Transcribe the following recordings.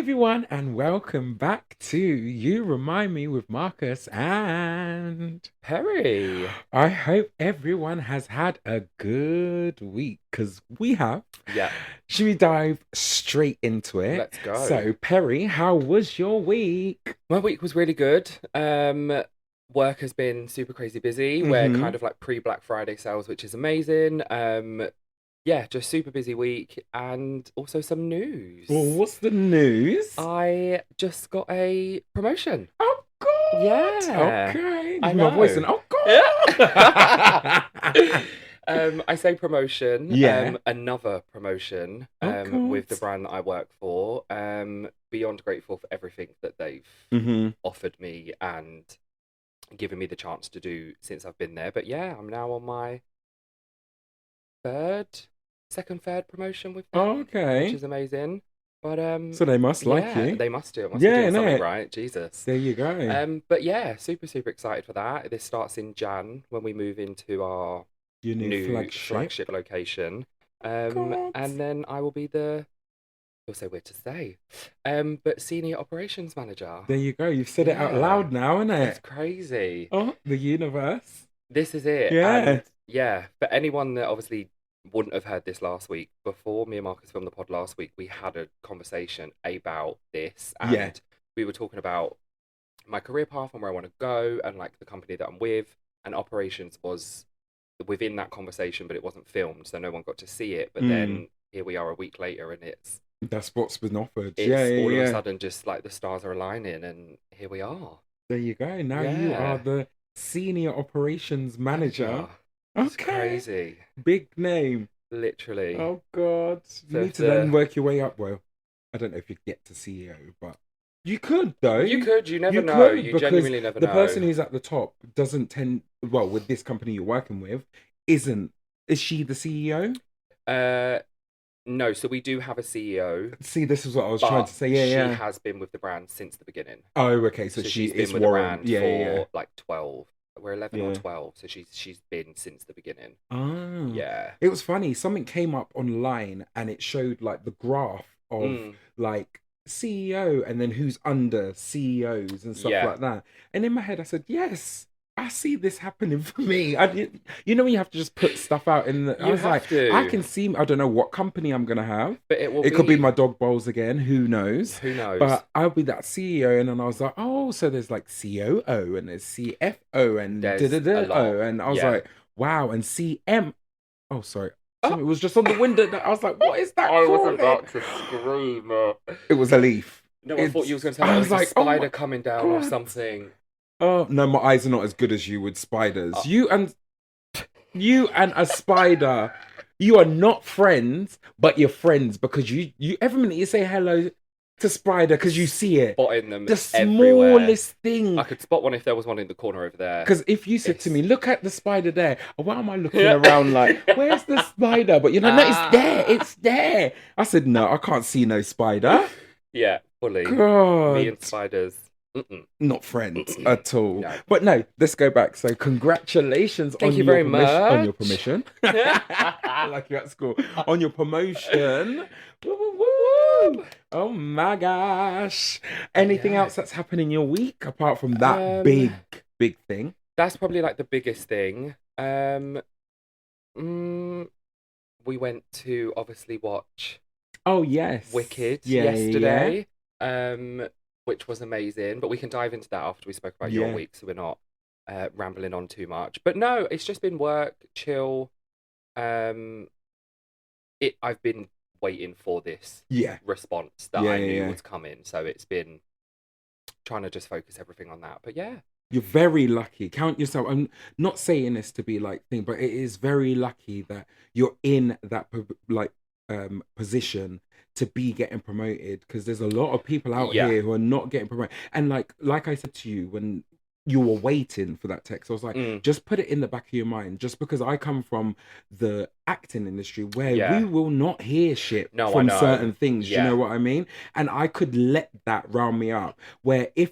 everyone, and welcome back to You Remind Me with Marcus. And Perry. I hope everyone has had a good week because we have. Yeah, Should we dive straight into it? let's go. So, Perry, how was your week? My week was really good. Work has been super crazy busy. We're Mm-hmm. kind of like pre-Black Friday sales, which is amazing. Yeah, just super busy week and also some Well, news. what's the news? I just got a promotion. Oh, God. Yeah, Okay. I My voice and know. oh, Yeah. God. I say promotion, Yeah. another promotion, Oh, God. with the brand that I work for. Beyond grateful for everything that they've Mm-hmm. offered me and given me the chance to do since I've been there. But yeah, I'm now on my third, third promotion with them, which Okay. is amazing. But So they must like yeah, you. they must do. It must be Yeah, doing something no. right. Jesus. There you go. But yeah, super excited for that. This starts in Jan when we move into our Your new new flagship. flagship location. God. And then I will be the also weird to say, but senior operations manager. There you go. You've said it out Yeah, loud now, isn't it's it? crazy. Oh, the universe. This is it. Yeah. And yeah, for anyone that obviously wouldn't have heard this last week, before me and Marcus filmed the pod last week, we had a conversation about this Yeah. and we were talking about my career path and where I want to go and like the company that I'm with. And operations was within that conversation, but it wasn't filmed, so no one got to see it. But Mm. then here we are a week later, and That's what's been offered. Yeah, it's yeah, all of a yeah. sudden just like the stars are aligning, and here we are. There you go. Now you are Yeah, the senior operations manager. manager. It's Okay. crazy, Big name. literally. Oh, God. You So need if to then the work your way up. Well, I don't know if you get to CEO, but you could, though. you could, you never You know. could You because genuinely never the person know. who's at the top doesn't tend, well, with this company you're working with, isn't. Is she the CEO? Uh, no. So we do have a CEO, See, this is what I was trying to but say. Yeah, she yeah. has been with the brand since the beginning. Oh, okay. So So she she's been is with the Warren. brand Yeah, yeah, for like 12. We're 11 or yeah. 12, so she's been since the beginning. Ah, Yeah. it was funny. Something came up online and it showed like the graph of Mm, like CEO and then who's under CEOs and stuff yeah. like that. And in my head, I said, yes, I see this happening for me. I did, you know, when you have to just put stuff out in the, I You was like, have I to, can see, I don't know what company I'm gonna have. but it will It could be my be, dog bowls again, who knows? who knows? But I'll be that CEO, and then I was like, oh, so there's like COO and there's CFO and da da There's a da lot. O, and I was Yeah. like, wow, and CM. Oh, sorry, Oh, something was just on the window. That I was like, what is that I was calling? about to scream. It was a leaf. No, I thought you was It's. going to tell me I it was was a like, oh my spider coming down or God. something. Oh no, my eyes are not as good as you with Uh, spiders. You and a spider, you are not friends, but you're friends because you every minute you say hello to spider because you see it. Spotting them The everywhere. smallest thing. I could spot one if there was one in the corner over there. Because if you said to It's me, look at the spider there, why am I looking yeah. around like, where's the spider? But you're like, no, it's there, Ah. it's there. I said, no, I can't see no spider. Yeah, fully. Me God. and spiders. Mm-mm. Not friends at all. No. But no, let's go back. So congratulations Thank on you your very permission. On your much. permission. Like you at school. On your promotion. Woo, woo, woo. Oh my gosh. Anything Yeah. else that's happened in your week apart from that Um, big thing? that's probably like the biggest thing. Mm, we went to obviously watch Oh yes. Wicked Yeah, yeah, yesterday, which was amazing. But we can dive into that after we spoke about your yeah. week, so we're not rambling on too much. But no, it's just been work, chill. Um, I've been waiting for this Yeah. response that Yeah, I yeah, knew yeah. was coming, so it's been trying to just focus everything on that. But yeah, You're very lucky. Count yourself. I'm not saying this to be like thing, but it is very lucky that you're in that like position to be getting promoted because there's a lot of people out yeah, here who are not getting promoted. And like I said to you when you were waiting for that text, I was like, mm, just put it in the back of your mind. Just because I come from the acting industry where we yeah. will not hear shit No, I from know. certain things. Do you Yeah, know what I mean? And I could let that round me up. Where if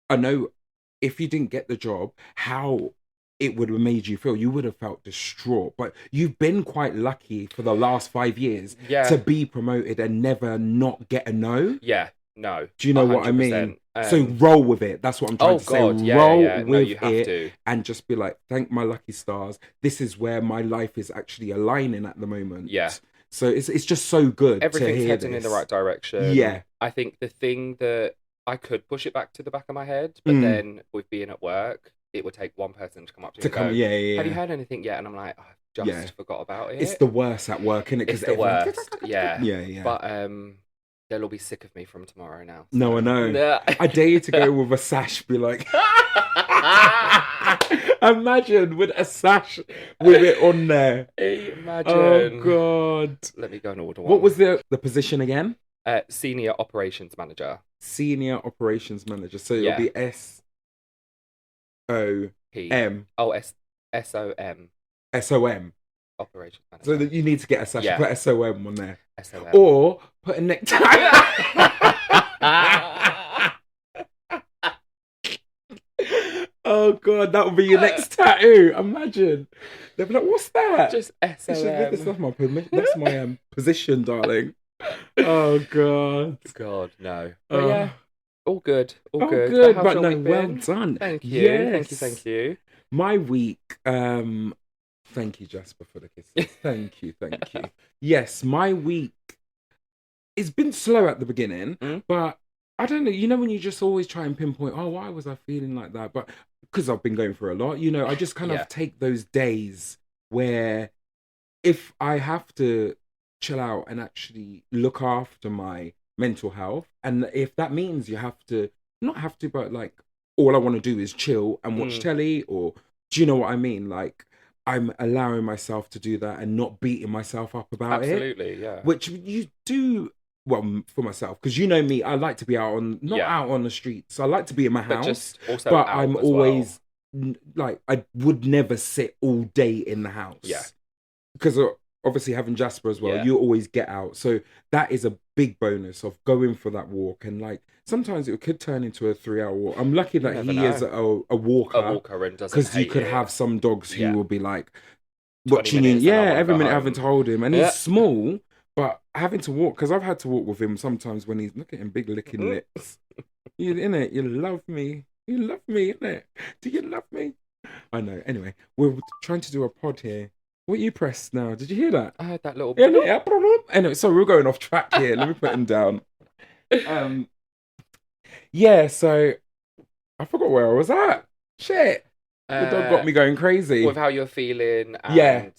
I know if you didn't get the job, how it would have made you feel. You would have felt distraught. But you've been quite lucky for the last 5 years yeah, to be promoted and never not get a no. yeah. No, Do you know what I mean? 100%. So roll with it. That's what I'm trying Oh to say. God, yeah, Roll yeah. No, with you have it to. and just be like, thank my lucky stars. This is where my life is actually aligning at the moment. Yeah. So it's just so good to Everything's hear heading in the this. right direction. Yeah. I think the thing that I could push it back to the back of my head, but Mm. then with being at work, it would take one person to come up to me To and come, go, yeah, yeah, "Have you yeah. heard anything yet?" And I'm like, "I Yeah. just forgot about It's it." the worst at work, isn't it? It's Because the everyone. worst. Yeah. Yeah, yeah. But they'll all be sick of me from tomorrow now. No, I So. know. I dare you to go with a sash, be like, imagine with a sash with it on there. Oh Imagine. God. Let me go and order one. What was the position again? Senior operations manager. Senior operations manager. So it'll Yeah. be SOM. Oh, SOM. SOM. Operations manager. So that you need to get a sash. Yeah. Put SOM on there. SOM. Or put a necktie. Oh God, that would be your next tattoo. Imagine. They'll be like, "What's that?" Just SOM. That's my position, darling. Oh God. God, no. But yeah, all good. All Oh, good. good. How's But your no, week well been? done. Thank you. Yes. Thank you. My week, thank you, Jasper, for the kisses. Thank you. Yes, my week, it's been slow at the beginning, but I don't know, you know, when you just always try and pinpoint, oh, why was I feeling like that? But because I've been going through a lot, you know, I just kind of take those days where if I have to chill out and actually look after my mental health, and if that means you have to, not have to, but like, all I want to do is chill and watch telly, or do you know what I mean? Like, I'm allowing myself to do that and not beating myself up about it. Absolutely, yeah. Which you do, well, for myself, because you know me, I like to be out on, not out on the streets. I like to be in my house, just also but out I'm as always like, I would never sit all day in the house. Yeah. Because obviously having Jasper as well, Yeah. you always get out. So that is a big bonus of going for that walk. And like, sometimes it could turn into a 3-hour walk. I'm lucky that he is a walker. A walker and doesn't because you hate could it. have some dogs who will be like 20 watching you. minutes and I Yeah, wanna every go minute home. having to hold him. And he's small, but having to walk, because I've had to walk with him sometimes when he's, look at him, big licking lips. You innit? You love me. You love me, innit? Do you love me? I know. Anyway, we're trying to do a pod here. What you pressed now? Did you hear that? I heard that little. Yeah. Anyway, so we're going off track here. Let me put him down. Yeah. So I forgot where I was at. Shit. The dog got me going crazy. With how you're feeling, and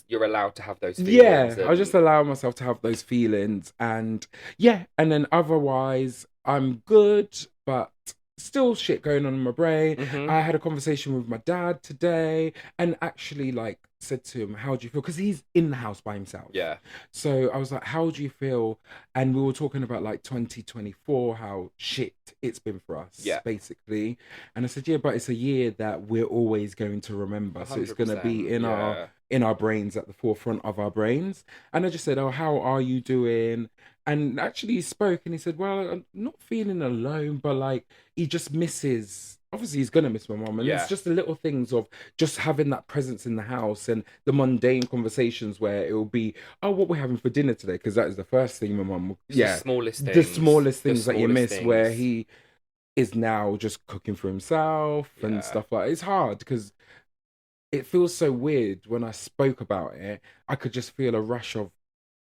you're allowed to have those feelings. Yeah, I just allow myself to have those feelings, and and then otherwise I'm good, but still shit going on in my brain. I had a conversation with my dad today, and actually like said to him, how do you feel? Because he's in the house by himself. Yeah. So I was like, how do you feel? And we were talking about like 2024, how shit it's been for us, basically. And I said, yeah, but it's a year that we're always going to remember. 100%, so it's going to be in our brains, at the forefront of our brains. And I just said, oh, how are you doing? And actually he spoke and he said, well, I'm not feeling alone, but like he just misses, obviously he's going to miss my mum. And it's just the little things of just having that presence in the house and the mundane conversations where it will be, oh, what we're having for dinner today? Because that is the first thing my mum will, the smallest things. The smallest things that you miss, where he is now just cooking for himself and stuff like that. It's hard because it feels so weird when I spoke about it. I could just feel a rush of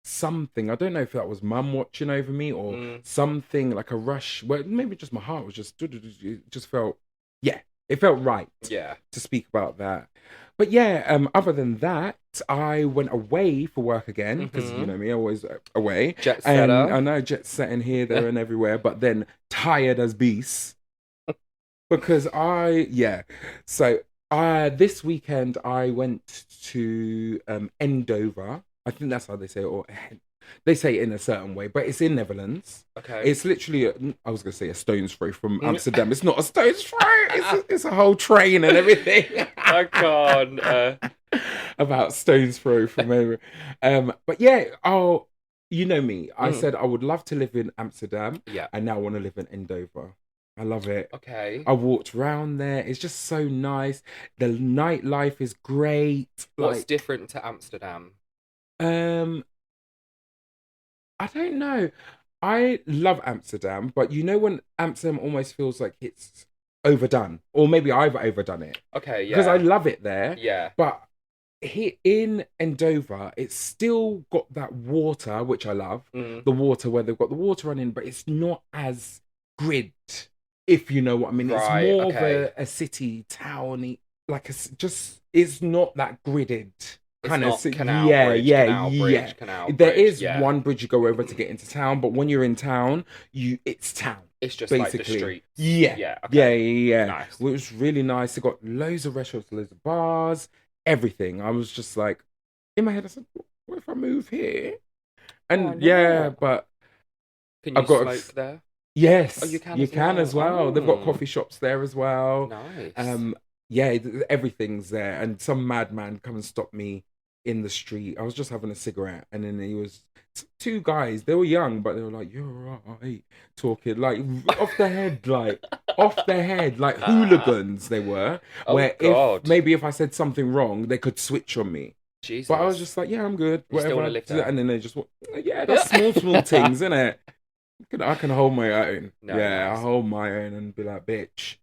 something. I don't know if that was mum watching over me or something, like a rush where maybe just my heart was just, it just felt, it felt right to speak about that. But other than that, I went away for work again because you know me, always away. Jet setter. And I know, jet setting here, there, and everywhere. But then tired as beasts because So this weekend I went to Endover. I think that's how they say it, or they say it in a certain way, but it's in Netherlands. Okay. It's literally, I was going to say a stone's throw from Amsterdam. It's not a stone's throw. It's a whole train and everything. I can't. About stone's throw from over. But you know me. I said I would love to live in Amsterdam. Yeah. I now want to live in Endover. I love it. Okay. I walked around there. It's just so nice. The nightlife is great. What's different to Amsterdam? I don't know. I love Amsterdam, but you know when Amsterdam almost feels like it's overdone, or maybe I've overdone it Okay, because I yeah, love it there, yeah. but here in Andover, it's still got that water, which I love. Mm, The water where they've got the water running, but it's not as grid, if you know what I mean. It's right. more of Okay. a city towny, like just it's not that gridded It's kind of. not Yeah, yeah, yeah. Canal There Bridge. is Yeah. one bridge you go over to get into town, but when you're in town, it's town It's just like the basically. streets. Yeah, Yeah. yeah, Okay. yeah, yeah. Nice. Well, it was really nice. It got loads of restaurants, loads of bars, everything. I was just like, in my head, I said, "What if I move here?" Oh, I And yeah, know. but Can I've you got smoke there? Oh, you yes, can you as can well. as well. They've got Oh, coffee shops there as well. nice. Um, yeah, everything's there. And some madman come and stop me in the street. I was just having a cigarette, and then he was two guys. They were young, but they were like, "You're right," talking like off the head, like hooligans. They were Oh where if God. maybe if I said something wrong, they could switch on me. But I was Jesus. just like, yeah, I'm good, You still whatever. want to live there? And then they just, yeah, that's small things, isn't it? I can hold my own. No, Yeah, I nice. hold my own and be like, bitch,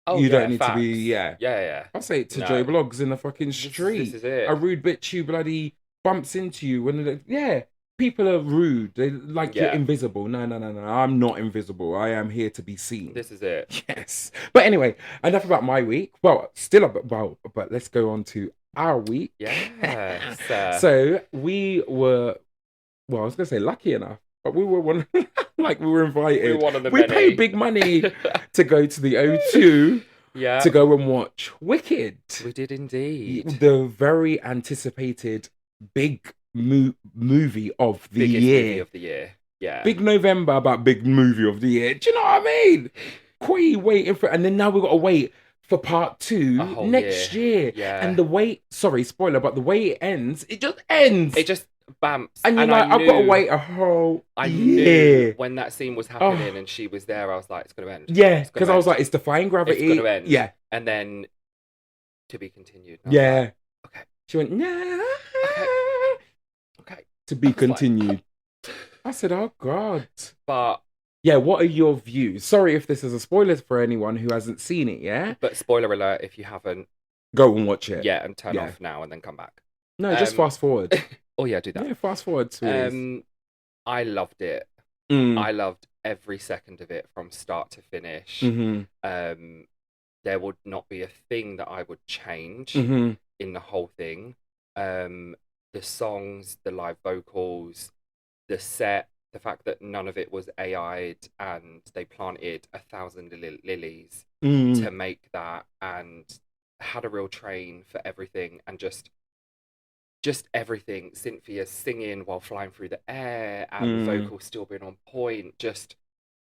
Oh you don't yeah, need to be, facts. yeah. Yeah, yeah. I'll say it to Joe No. Blogs in the fucking This street. is A it. rude bitch who bloody bumps into you when, yeah, people are rude. They like you're Yeah. invisible. No, no, no, no. I'm not invisible. I am here to be seen. This is it. Yes. But anyway, enough about my week. Well, still about, but let's go on to our week. Yes. So we were, well, I was gonna say lucky enough, but we were one like we were We're invited. one of the We many. paid big money to go to the O2 Yeah. to go and watch Wicked, We did indeed. the very anticipated big movie of the Biggest year. movie of the year. Yeah. Big November about big movie of the year. Do you know what I mean? Quite waiting for, and then now we've got to wait for part A two whole next year. Yeah. And the wait, sorry, spoiler, but the way it ends, it just ends. It just bamps. And you're like, I've got to wait a whole I year. knew when that scene was happening and she was there, I was like, it's going to end. Yeah, It's gonna because I was end. like, it's defying It's gravity. going to end. Yeah, And then to be continued. And I was yeah. like, okay. She went, nah. Okay. To be I was like- continued. I said, oh, God. But Yeah, what are your views? Sorry if this is a spoiler for anyone who hasn't seen it, yeah? spoiler alert if you haven't Go and watch it. yet, and turn Yeah. off now and then come back. No, just fast forward. Oh yeah, do that. Yeah, fast forward to it. I loved it. Mm. I loved every second of it from start to finish. Mm-hmm. There would not be a thing that I would change Mm-hmm. in the whole thing. The songs, the live vocals, the set, the fact that none of it was AI'd and they planted 1,000 lilies Mm. to make that, and had a real train for everything, and just everything. Cynthia singing while flying through the air, and the vocals still being on point. Just,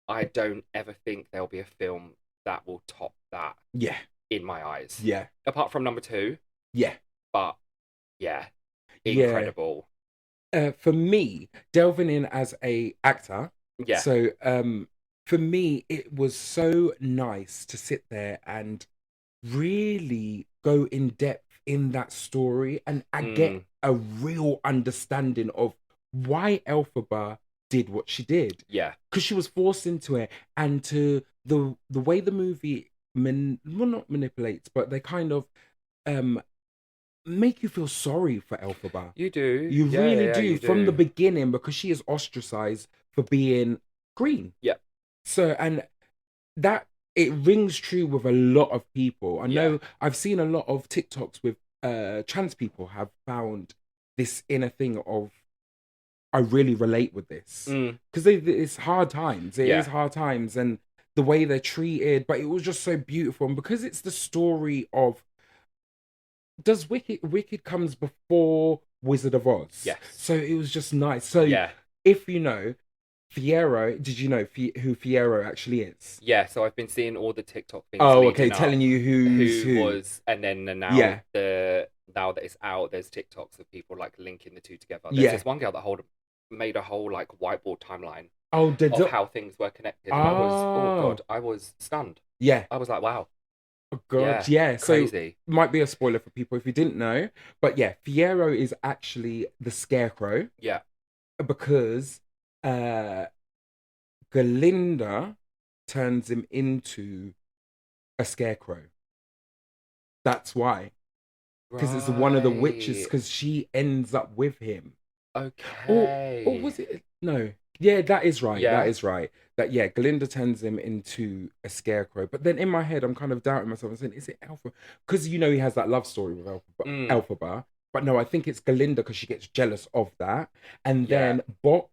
I don't ever think there'll be a film that will top that. Yeah. In my eyes. Yeah. Apart from number 2. Yeah. But yeah, incredible. For me, delving in as a actor. Yeah. So for me, it was so nice to sit there and really go in depth in that story, and I get a real understanding of why Elphaba did what she did. Yeah. Because she was forced into it, and to the way the movie well, not manipulates, but they kind of make you feel sorry for Elphaba. You do. You really do you from the beginning, because she is ostracized for being green. Yeah. So, and that, it rings true with a lot of people. I know I've seen a lot of TikToks with trans people have found this inner thing of, I really relate with this. Because it's hard times. It is hard times, and the way they're treated, but it was just so beautiful. And because it's the story of, does Wicked comes before Wizard of Oz. Yes. So it was just nice. So if you know, Fiyero, did you know who Fiyero actually is? Yeah, so I've been seeing all the TikTok things. Oh, okay, telling you who was, and then now now that it's out, there's TikToks of people like linking the two together. There's this one girl that made a whole like whiteboard timeline of how things were connected. And I was stunned. Yeah. I was like, wow. Oh God, yeah. Crazy. So might be a spoiler for people if you didn't know, but yeah, Fiyero is actually the Scarecrow. Yeah. Because Galinda turns him into a scarecrow. That's why. Because it's one of the witches, Right. because she ends up with him. Or Okay. was it? No. Yeah, that is right. That Yeah. is right. That, yeah, Galinda turns him into a scarecrow. But then in my head, I'm kind of doubting myself and saying, is it Alpha? Because you know he has that love story with Mm. Alphaba. But no, I think it's Galinda because she gets jealous of that. And Yeah. then Bok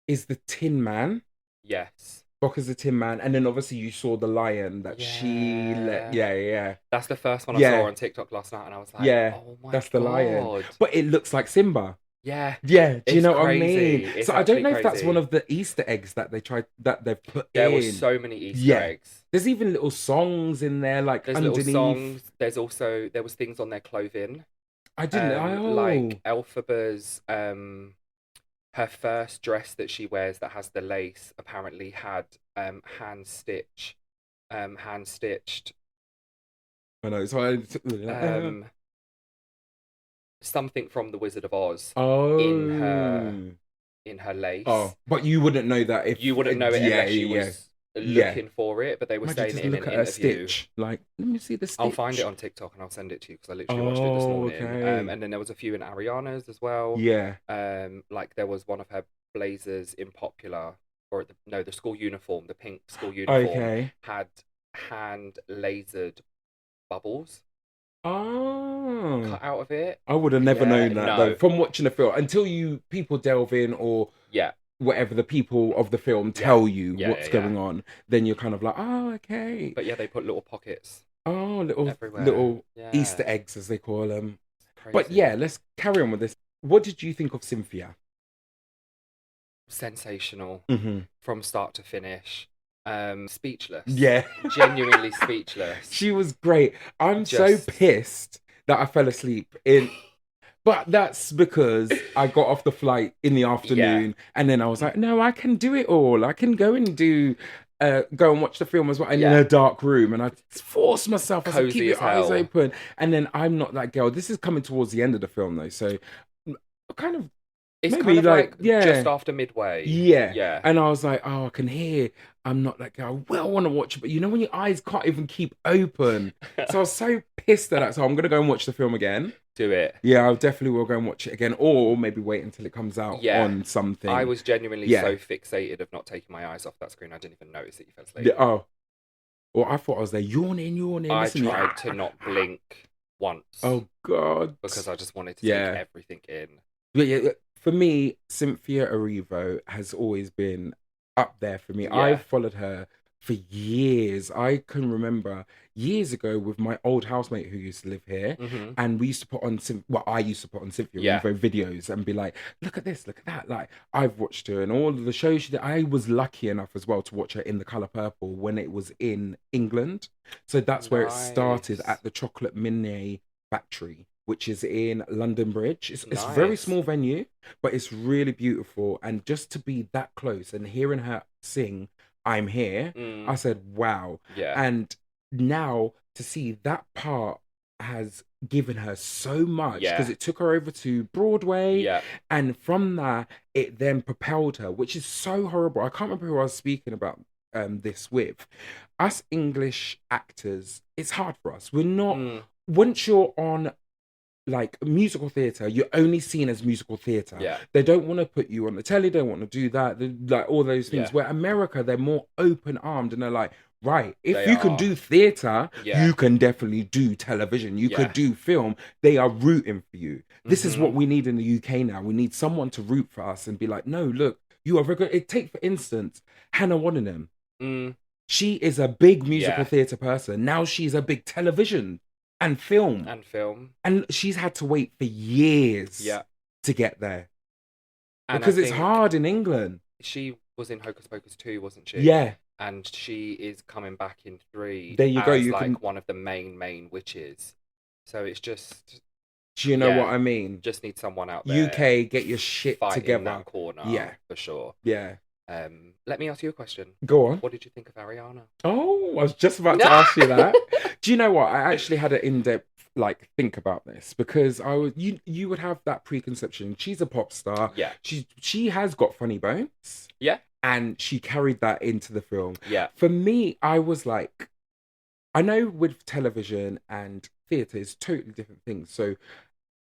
is the Tin Man. Yes. Bok is the Tin Man. And then obviously you saw the lion that she let. Yeah. Yeah, yeah, That's the first one I saw yeah, on TikTok last night, and I was like, yeah. oh my That's the lion. God. But it looks like Simba. Yeah. Yeah, do you It's know what I mean? crazy. It's So I don't actually know if that's one crazy. of the Easter eggs that they've put There were in. so many Easter Yeah. eggs. There's even little songs in there, like There's little underneath. songs. There was things on their clothing. I didn't. Like Elphaba's her first dress that she wears that has the lace apparently had hand stitched I know. So I. um something from the Wizard of Oz in her Oh. in her Oh, lace. but you wouldn't know that if. You wouldn't know it Yeah, unless yeah, you yeah, was yeah. looking for it, but they were Imagine saying just it in an look at a interview. stitch. Like, let me see the I'll find it stitch. on TikTok and I'll send it to you because I literally watched it this Oh, morning. okay. And then there was a few in Ariana's as well. Yeah. Like there was one of her blazers in Popular, or the school uniform, the pink school uniform Okay. had hand lasered bubbles Oh. cut out of it. I would have never Yeah, known that though no, from watching the film until people delve in or yeah, whatever the people of the film yeah, tell you yeah, what's yeah. going on. Then you're kind of like, oh, okay. But yeah, they put little pockets Oh, little everywhere. little Easter Yeah, eggs as they call them. But yeah, crazy, let's carry on with this. What did you think of Cynthia? sensational Hmm. from start to finish. Speechless, Yeah, genuinely speechless. she was great. I'm so Just pissed that I fell asleep in. But that's because I got off the flight in the yeah, afternoon and then I was like, no, I can do it all. I can go and go and watch the film as well. And in yeah, a dark room. And I forced myself. I said, keep cozy as your eyes hell. open. And then I'm not that girl. This is coming towards the end of the film though. So kind of It's kind maybe of like, like yeah. just after midway. Yeah. Yeah. And I was like, oh, I can hear I'm not that girl. I will want to watch it, but you know when your eyes can't even keep open. So I was so pissed at that. So I'm gonna go and watch the film again. Do it. Yeah, I definitely will go and watch it again, or maybe wait until it comes out Yeah. on I something. was genuinely Yeah. so fixated of not taking my eyes off that screen. I didn't even notice that you fell Yeah. asleep. Oh, or I thought I was there yawning, I listening. tried to not blink once Oh God. because I just wanted to take Yeah. everything in. But yeah, for me, Cynthia Erivo has always been up there for me. Yeah. I've followed her for years. I can remember years ago with my old housemate who used to live here, Hmm. and we used to put on I used to put on Cynthia Yeah. Erivo videos and be like, look at this, look at that. Like I've watched her and all of the shows she did. I was lucky enough as well to watch her in The Colour Purple when it was in England. So that's where it started Nice. at the Chocolate Mine Factory, which is in London Bridge. It's a very Nice. small venue, but it's really beautiful. And just to be that close and hearing her sing I'm Here, I Mm. said, wow. Yeah. And now to see that part has given her so much because Yeah. it took her over to Broadway. Yeah. And from that, it then propelled her, which is so horrible. I can't remember who I was speaking about this with. Us English actors, it's hard for us. We're not, Mm. once you're on like musical theatre, you're only seen as musical theatre. Yeah. They don't want to put you on the telly, they don't want to do that, like all those things. Yeah. Where America, they're more open armed and they're like, right, if They you can are. do theatre, Yeah. you can definitely do television, you Yeah. could do film. They are rooting for you. This is Mhm. what we need in the UK now. We need someone to root for us and be like, no, look, you are very good. Take, for instance, Hannah Waddingham. Mm. She is a big musical Yeah. theatre person. Now she's a big television and film. And film. And she's had to wait for years Yeah. to get there. And Because I it's think hard in England. she was in Hocus Pocus 2, wasn't she? Yeah. And she is coming back in 3 There you go, as you like can- one of the main witches. So it's just Do you know Yeah. what I mean? just need someone out there UK, get your shit fighting together. that corner. Yeah. For sure. Yeah. Let me ask you a question. Go on. What did you think of Ariana? Oh, I was just about to ask you that. Do you know what? I actually had an in-depth think about this because you would have that preconception. She's a pop star. Yeah. She has got funny bones. Yeah. and she carried that into the film. Yeah. For me, I was like, I know with television and theatre is totally different things. So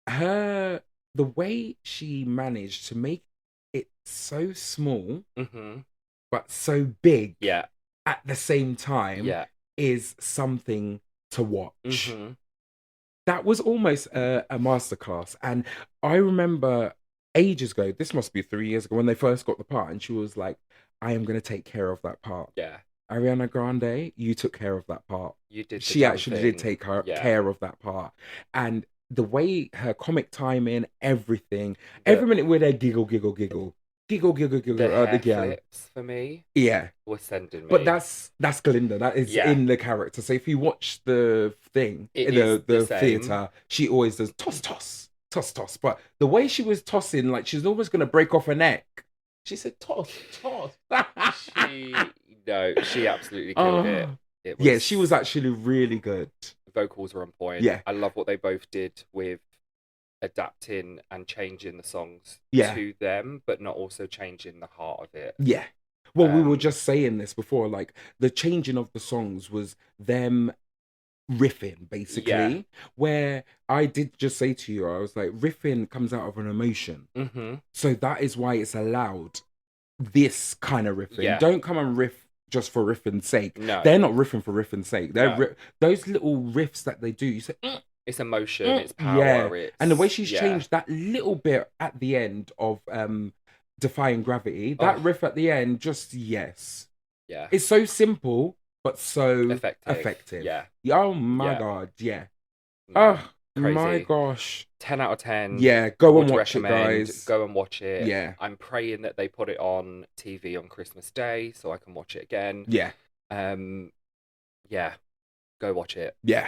her, the way she managed to make it so small Mm-hmm. but so big Yeah. at the same time Yeah. is something to watch. Mm-hmm. That was almost a masterclass. And I remember ages ago, this must be 3 years ago, when they first got the part, and she was like, I am going to take care of that part. Yeah. Ariana Grande, you took care of that part. You did. She actually did take Yeah. care of that part. And the way her comic timing, everything, every minute where they giggle, giggle, giggle, giggle, giggle, giggle, The hair the girl. flips for me Yeah. was sending me. But that's Glinda. That is Yeah. in the character. So if you watch the thing, It in is the the same. theatre, she always does toss, toss, toss, toss. But the way she was tossing, like she's almost going to break off her neck. She said, toss, toss. She absolutely killed it. It was, Yeah, she was actually really good. vocals were on point. Yeah. I love what they both did with adapting and changing the songs Yeah. to them, but not also changing the heart of it. Yeah. Well, we were just saying this before, like the changing of the songs was them riffing, basically. Yeah. Where I did just say to you, I was like, riffing comes out of an emotion. Mm-hmm. So that is why it's allowed this kind of riffing. Yeah. Don't come and riff just for riffing's sake. No. They're not riffing for riffing's sake. They're No. those little riffs that they do. You say, It's emotion, it's power. yeah. It's, And the way she's yeah. changed that little bit at the end of Defying Gravity, that riff at the end, just yes. Yeah. It's so simple, but so Effective. Yeah. Oh my Yeah. God, yeah. No, Oh crazy. my gosh. 10 out of 10. Yeah, go Would and watch it, recommend. guys. Go and watch it. Yeah. I'm praying that they put it on TV on Christmas Day so I can watch it again. Yeah. Yeah. Go watch it. Yeah.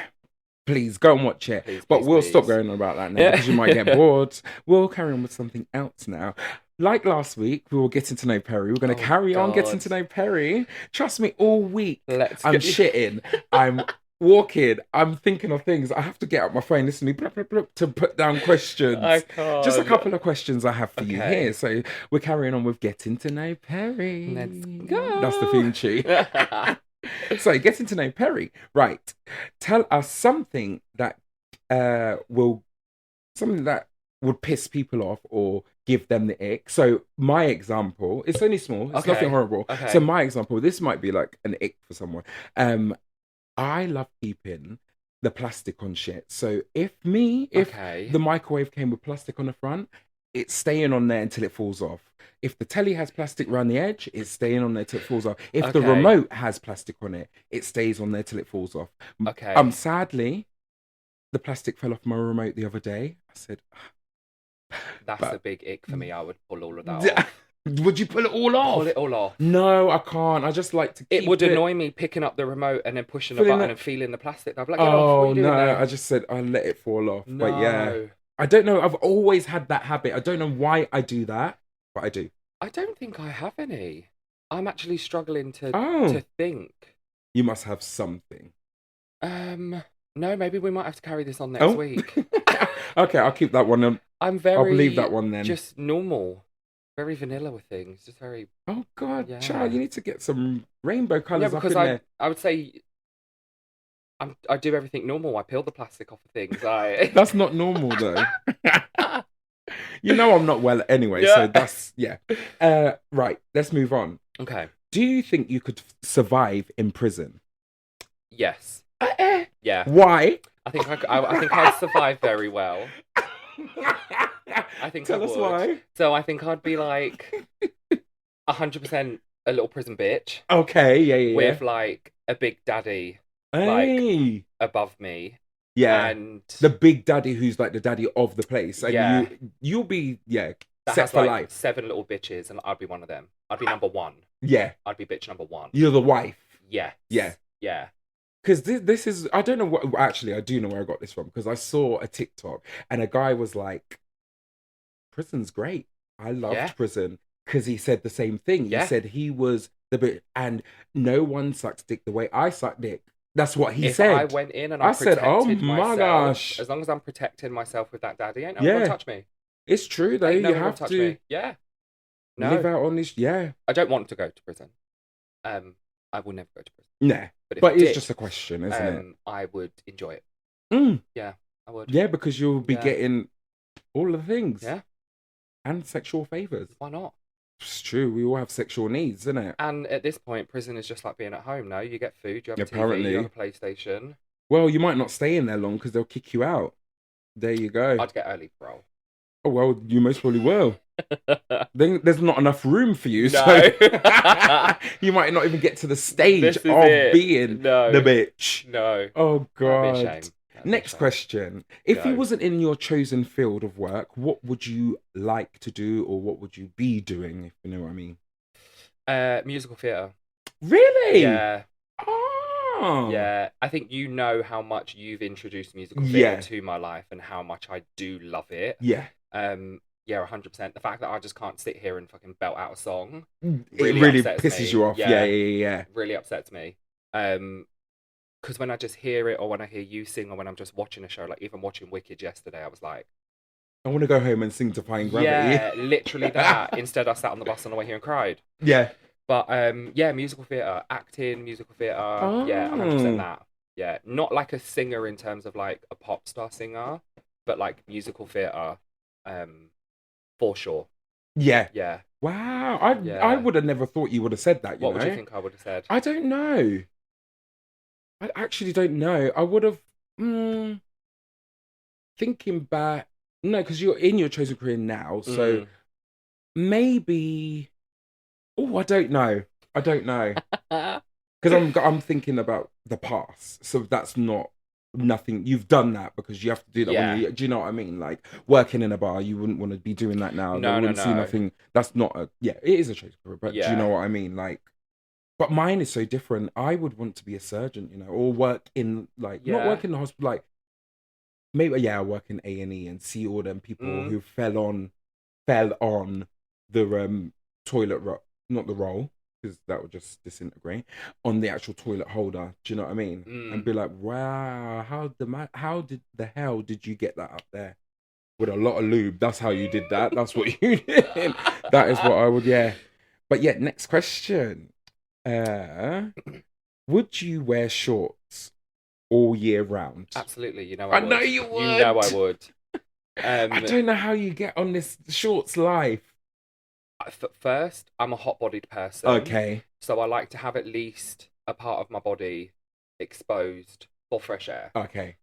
Please go and watch it. Please, But please, we'll please. stop going on about that now because you might get bored. We'll carry on with something else now. Like last week, we were getting to know Perry. We're going to carry on getting to know Perry. Trust me, all week I'm shitting. I'm walking. I'm thinking of things. I have to get out my phone, listening blub, blub, blub, to put down questions. I can't. Just a couple of questions I have for you Okay. here. So we're carrying on with getting to know Perry. Let's go. That's the theme tune. So, getting to know Perry. Right. Tell us something that would piss people off or give them the ick. So, my example, it's only small. It's Okay. nothing horrible. Okay. So, my example, this might be like an ick for someone. I love keeping the plastic on shit. So, if Okay. the microwave came with plastic on the front, it's staying on there until it falls off. If the telly has plastic around the edge, it's staying on there till it falls off. If the Okay. remote has plastic on it, it stays on there till it falls off. Okay. Sadly, the plastic fell off my remote the other day. I said, That's but- a big ick for me. I would pull all of that off. would you pull it all off? Pull it all off. No, I can't. I just like to keep It would annoy me picking up the remote and then pushing a Feeling button that- and feeling the plastic. I'd be like, get off. What Oh, are you doing no. there? I just said I let it fall off. No. But yeah, I don't know. I've always had that habit. I don't know why I do that, but I do. I don't think I have any. I'm actually struggling to Oh. think. You must have something. No, maybe we might have to carry this on next week. Okay, I'll keep that one on. I'm very I'll believe that one then. just normal, very vanilla with things. Just very Oh God, Yeah. child, you need to get some rainbow colours up because in there. I would say I do everything normal. I peel the plastic off of things. I That's not normal though. You know I'm not well anyway, Yeah. so that's yeah. Right, let's move on. Okay. Do you think you could survive in prison? Yes. Yeah. Why? I think I think I'd survive very well. I think Tell I us would. why. So I think I'd be like 100% a little prison bitch Okay, yeah. with like a big daddy Hey. above me. Yeah. And The big daddy who's like the daddy of the place. And Yeah. you'll be, that set has for like life. 7 little bitches, and I'd be one of them. I'd be number 1. Yeah. I'd be bitch number 1. You're the wife. Yes. Yeah. Yeah. Because this is, I don't know what, actually, I do know where I got this from. Because I saw a TikTok and a guy was like, prison's great. I loved Yeah. prison. Because he said the same thing. Yeah. He said he was the bit, and no one sucks dick the way I suck dick. That's what he If said. I went in and I said, protected oh my myself, gosh. as long as I'm protecting myself with that daddy, ain't no one Yeah. gonna touch me. It's true though. Ain't no You one gonna have touch to. me. Yeah. live No, out on this. Yeah, I don't want to go to prison. I will never go to prison. nah. But if I But it's did, just a question, isn't it? I would enjoy it. Mm. Yeah, I would. Yeah, because you'll be Yeah. getting all the things. Yeah. And sexual favors. Why not? It's true. We all have sexual needs, isn't it? And at this point, prison is just like being at home. No, you get food, you have a Apparently. TV, you have a PlayStation. Well, you might not stay in there long because they'll kick you out. There you go. I'd get early parole. Oh, well, you most probably will. Then there's not enough room for you, No. so you might not even get to the stage of being the bitch. No. Oh, God. That'd be a shame. Next question. If Go. you wasn't in your chosen field of work, what would you like to do or what would you be doing, if you know what I mean? Musical theatre. Really? Yeah. Oh. Yeah. I think you know how much you've introduced musical theatre to my life and how much I do love it. Yeah. Yeah, 100%. The fact that I just can't sit here and fucking belt out a song It really pisses me. you off. Yeah. Really upsets me. Because when I just hear it or when I hear you sing or when I'm just watching a show, like even watching Wicked yesterday, I was like, I want to go home and sing Defying Gravity. yeah, literally that. Instead, I sat on the bus on the way here and cried. Yeah. But yeah, musical theatre, acting, musical theatre. Oh. Yeah, 100% that. Yeah, not like a singer in terms of like a pop star singer, but like musical theatre, for sure. Yeah. Yeah. Wow. I would have never thought you would have said that. What would you think I would have said? I don't know. I actually don't know. I would have. Thinking back, no, because you're in your chosen career now, so maybe. Oh, I don't know. Because I'm thinking about the past, so that's not nothing. You've done that because you have to do that. Yeah. When do you know what I mean? Like working in a bar, you wouldn't want to be doing that now. No, I wouldn't see nothing. That's not a. Yeah, it is a chosen career, but do you know what I mean? Like. But mine is so different. I would want to be a surgeon, you know, or work in not work in the hospital. Like maybe I work in A&E and see all them people who fell on the toilet roll, not the roll, because that would just disintegrate on the actual toilet holder. Do you know what I mean? And be like, wow, how did the hell did you get that up there with a lot of lube? That's how you did that. That's what you did. That is what I would. Yeah. But yeah, next question. Would you wear shorts all year round? Absolutely, you know I would. know you would. You know I would. I don't know how you get on this shorts life. First, I'm a hot-bodied person. Okay. So I like to have at least a part of my body exposed for fresh air. Okay.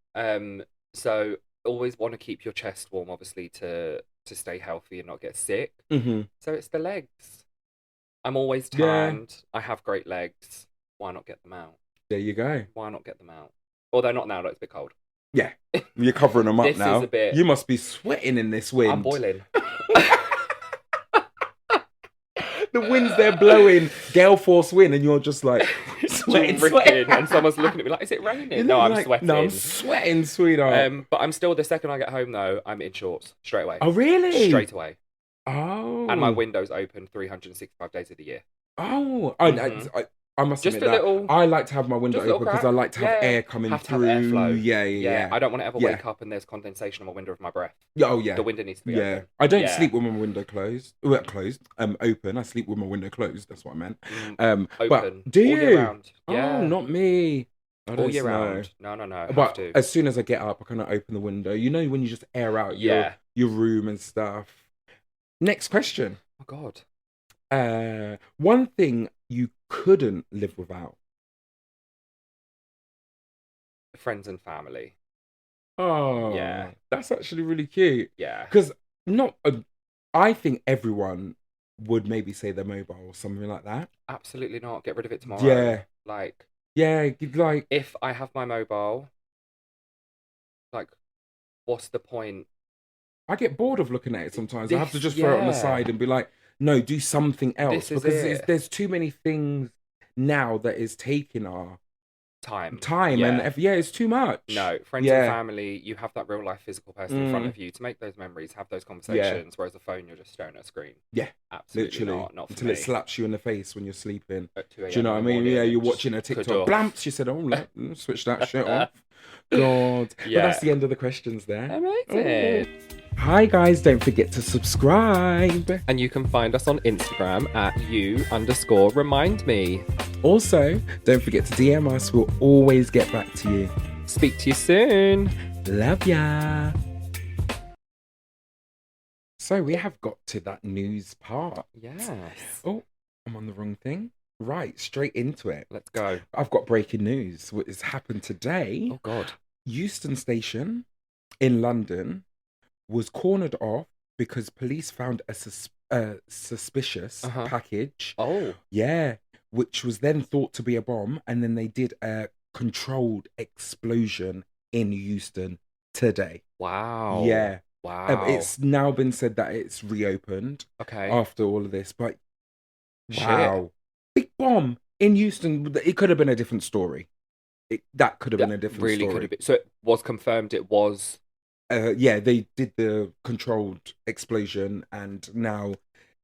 So always want to keep your chest warm, obviously, to stay healthy and not get sick. Mm-hmm. So it's the legs. I'm always tanned. I have great legs. Why not get them out? There you go. Why not get them out? Although not now, it's a bit cold. Yeah. You're covering them up This now. is a bit... You must be sweating in this wind. I'm boiling. The wind's there blowing, gale force wind, and you're just like sweating. And someone's looking at me like, is it raining? No, I'm sweating. No, I'm sweating, sweetheart. But I'm still, the second I get home, though, I'm in shorts straight away. Oh, really? Straight away. Oh. And my window's open 365 days of the year. Oh. I must just admit a that. little, I like to have my window open because I like to have air coming through. Airflow. Yeah. I don't want to ever wake up and there's condensation on my window of my breath. Oh, yeah. The window needs to be open. I don't sleep with my window closed. Open. I sleep with my window closed. That's what I meant. Open. But do you? All year round. Yeah. Oh, not me. All year round. No. But as soon as I get up, I kind of open the window. You know when you just air out your room and stuff. Next question. Oh, God. One thing you couldn't live without. Friends and family. Oh, yeah, that's actually really cute. Yeah, because I think everyone would maybe say their mobile or something like that. Absolutely not. Get rid of it tomorrow. Yeah, like if I have my mobile, like, what's the point? I get bored of looking at it sometimes. I have to just throw it on the side and be like, no, do something else, because there's too many things now that is taking our time and it's too much. No, friends and family, you have that real life physical person in front of you to make those memories, have those conversations, whereas a phone, you're just staring at a screen. Absolutely not until it slaps you in the face when you're sleeping. At 2 a.m. Do you know what I mean? Yeah, you're watching a TikTok, blamps, she said, switch that shit off. God. But that's the end of the questions there. Amazing. Hi guys, don't forget to subscribe. And you can find us on Instagram at you_remind me. Also, don't forget to DM us. We'll always get back to you. Speak to you soon. Love ya. So we have got to that news part. Yes. Oh, I'm on the wrong thing. Right, straight into it. Let's go. I've got breaking news. What has happened today? Oh, God. Euston Station in London was cornered off because police found a suspicious package. Oh. Yeah, which was then thought to be a bomb, and then they did a controlled explosion in Euston today. Wow. Yeah. Wow. It's now been said that it's reopened after all of this, but wow. Big bomb in Euston. It could have been a different story. That could have been a different story. Could have been. So it was confirmed it was... Yeah, they did the controlled explosion and now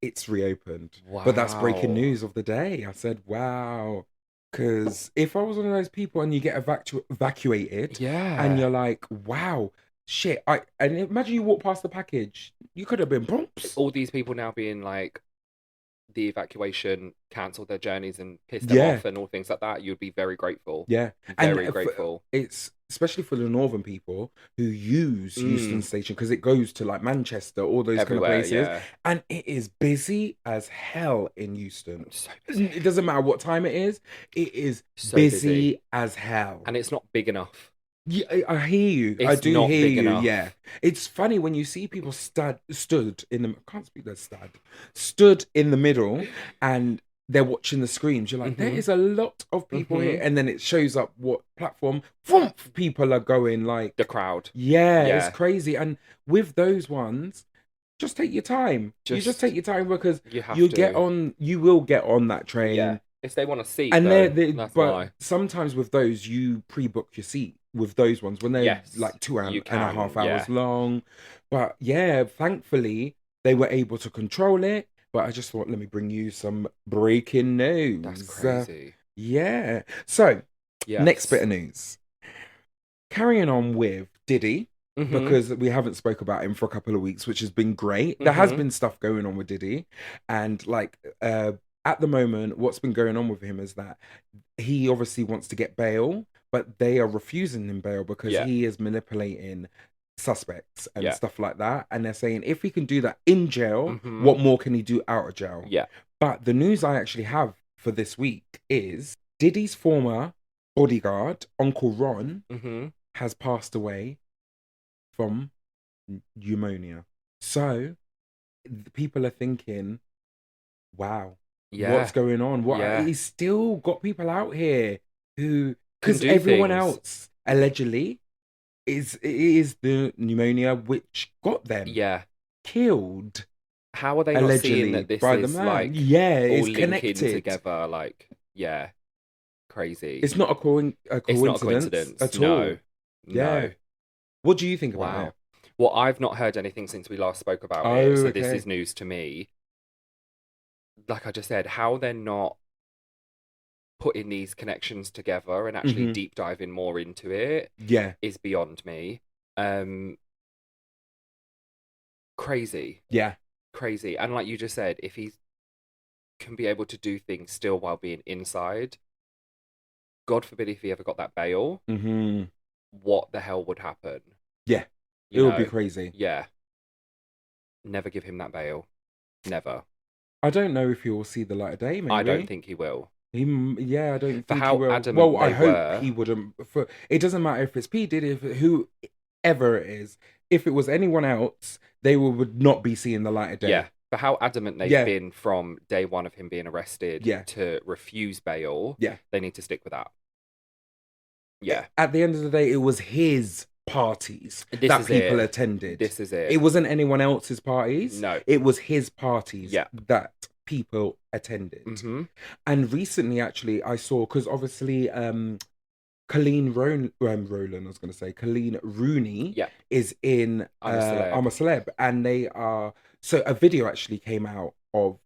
it's reopened. Wow. But that's breaking news of the day. I said, wow. Because if I was one of those people and you get evacuated and you're like, wow, shit. And imagine you walk past the package. You could have been bumps. All these people now being like, the evacuation cancelled their journeys and pissed them off and all things like that. You'd be very grateful. Yeah. Very grateful. It's especially for the northern people who use Euston Station because it goes to like Manchester, all those everywhere, kind of places. And it is busy as hell in Euston. So busy. It doesn't matter what time it is. It is so busy as hell. And it's not big enough. Yeah, I hear you. I do hear you. Enough. Yeah, it's funny when you see people stood in the. I can't speak that stood in the middle, and they're watching the screens. You're like, there is a lot of people here, and then it shows up what platform. People are going like the crowd. Yeah, it's crazy. And with those ones, just take your time. You just take your time because you will get on that train. Yeah. If they want to see, and that's why. Sometimes with those, you pre-book your seat. With those ones, when they're like 2.5 hours long. But yeah, thankfully, they were able to control it. But I just thought, let me bring you some breaking news. That's crazy. Yeah. So, next bit of news. Carrying on with Diddy, because we haven't spoke about him for a couple of weeks, which has been great. There has been stuff going on with Diddy. And like... at the moment, what's been going on with him is that he obviously wants to get bail, but they are refusing him bail because he is manipulating suspects and stuff like that. And they're saying if he can do that in jail, what more can he do out of jail? Yeah. But the news I actually have for this week is Diddy's former bodyguard, Uncle Ron, has passed away from pneumonia. So people are thinking, wow. What's going on? He's still got people out here who, because everyone else allegedly is the pneumonia which got them killed. How are they not seeing that this is like all it's connected together? Like crazy. It's not a coincidence. It's not a coincidence at all. No. What do you think about it? Well, I've not heard anything since we last spoke about it, so this is news to me. Like I just said, how they're not putting these connections together and actually deep diving more into it is beyond me. Crazy. Yeah. Crazy. And like you just said, if he can be able to do things still while being inside, God forbid if he ever got that bail, what the hell would happen? Yeah. It would be crazy. Yeah. Never give him that bail. Never. I don't know if he will see the light of day, maybe. I don't think he will. I don't think For he how will. adamant I hope he wouldn't. It doesn't matter if it's P. Diddy, whoever it is. If it was anyone else, they would not be seeing the light of day. Yeah. For how adamant they've been from day one of him being arrested to refuse bail, they need to stick with that. Yeah. At the end of the day, it was his parties that people attended. This is it. It wasn't anyone else's parties. No. It was his parties that people attended. And recently, actually, I saw, because obviously Colleen Roland, Colleen Rooney is in I'm a Celeb. And they are... So a video actually came out of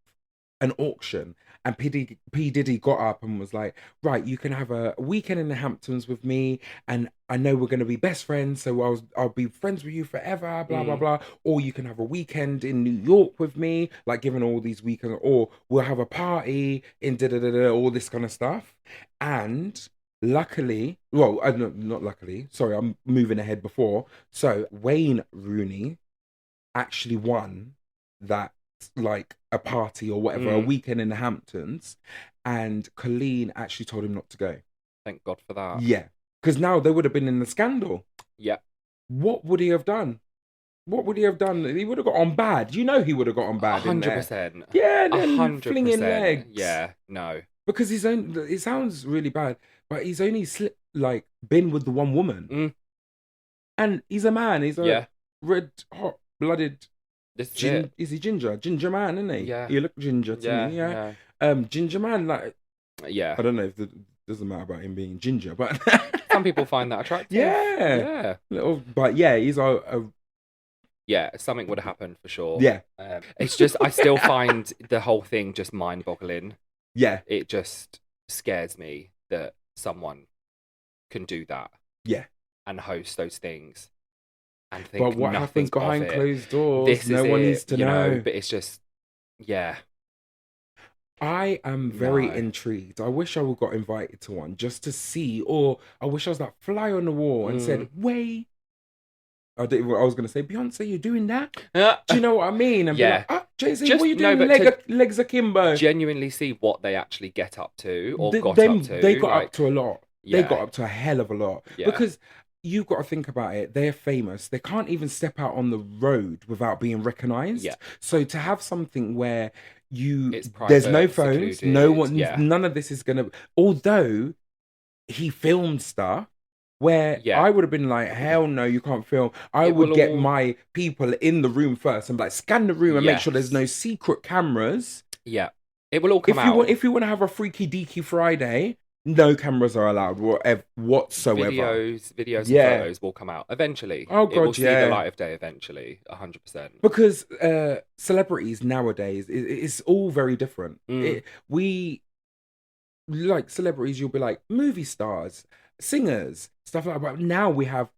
an auction And P Diddy got up and was like, right, you can have a weekend in the Hamptons with me, and I know we're gonna be best friends, so I'll be friends with you forever, blah blah Mm. blah. Or you can have a weekend in New York with me, like giving all these weekends, or we'll have a party in da da da da, all this kind of stuff. And luckily, well, not luckily, sorry, I'm moving ahead before. So Wayne Rooney actually won that, like a party or whatever, a Mm. weekend in the Hamptons, and Colleen actually told him not to go. Thank God for that. Yeah, because now they would have been in the scandal. Yeah. What would he have done? What would he have done? He would have got on bad. You know, he would have got on bad in there. 100%. Yeah, and then flinging 100%. legs. Yeah. No. Because he's only. It sounds really bad, but he's only like been with the one woman, Mm. and he's a man. He's a Yeah. red hot blooded. This is it. Is he ginger? Ginger man, isn't he? Yeah. He look ginger to Yeah. me. Yeah. Yeah. Ginger man. Like, Yeah. I don't know if it doesn't matter about him being ginger, but Some people find that attractive. yeah. Yeah. Little, but yeah, he's a Yeah. Something would have happened for sure. yeah, It's just, I still find the whole thing just mind-boggling. yeah, It just scares me that someone can do that yeah. and host those things and think But what nothing happens behind of it. closed doors? This No is one it, needs to you know. But it's just, yeah. I am very No. intrigued. I wish I would got invited to one just to see, or I wish I was like fly on the wall and said, "Wait." I was gonna say, Beyonce, you doing that? Do you know what I mean? And Yeah. be like, Jay-Z, Just- what are you no, doing? but Legs akimbo. Genuinely see what they actually get up to or got Them, up to. they got like, up to a lot. yeah. They got up to a hell of a lot. Yeah. Because you've got to think about it. They're famous. They can't even step out on the road without being recognized. Yeah. So to have something where It's there's no private, phones, secluded, no one, yeah. none of this is gonna. Although he filmed stuff where Yeah. I would have been like, hell no, you can't film. I It would will get all- my people in the room first and like scan the room and make sure there's no Yes. secret cameras. Yeah. It will all come If you out. want, if you want to have a freaky deaky Friday, no cameras are allowed whatsoever. Videos Yeah. and photos will come out eventually. Oh, It will God, see yeah. the light of day eventually, 100%. Because celebrities nowadays, it's all very different. We like celebrities. You'll be like movie stars, singers, stuff like that. But now we have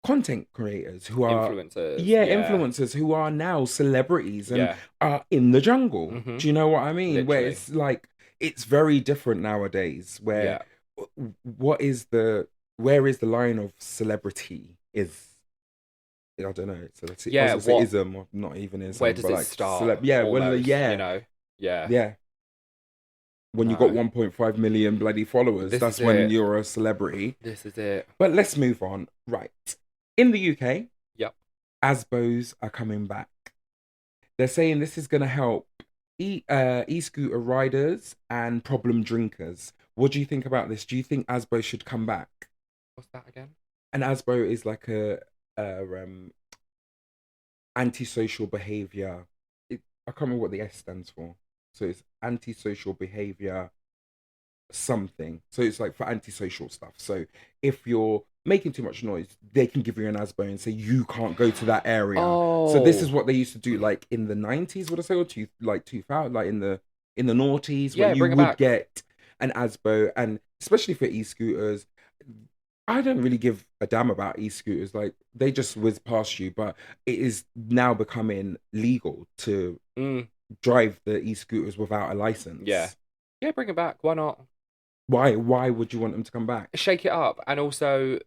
content creators who are Influencers. influencers who are now celebrities and Yeah. are in the jungle. Mhm. Do you know what I mean? Where Literally. it's like it's very different nowadays. Where where is the line of celebrity? I don't know. It's Yeah, I was gonna what- say ism, or not even ism. Where does but it like start? yeah, almost, yeah, You know? Yeah. yeah. When you No. got 1.5 million bloody followers, This that's is when it. you're a celebrity. This is it. But let's move on. Right. In the UK, Yep. ASBOs are coming back. They're saying this is going to help e-scooter riders and problem drinkers. What do you think about this? Do you think ASBO should come back? What's that again? An ASBO is like a antisocial behavior. I can't remember what the S stands for. So it's antisocial behavior something. So it's like for antisocial stuff. So if you're making too much noise, they can give you an ASBO and say you can't go to that area. So this is what they used to do, like in the 90s, would I say, or 2000, like in the noughties, Yeah, when you bring it would back. get an ASBO, and especially for e-scooters. I don't really give a damn about e-scooters. Like they just whiz past you, but it is now becoming legal to drive the e-scooters without a license. Yeah. Yeah, bring it back. Why not? Why would you want them to come back? Shake it up. And also,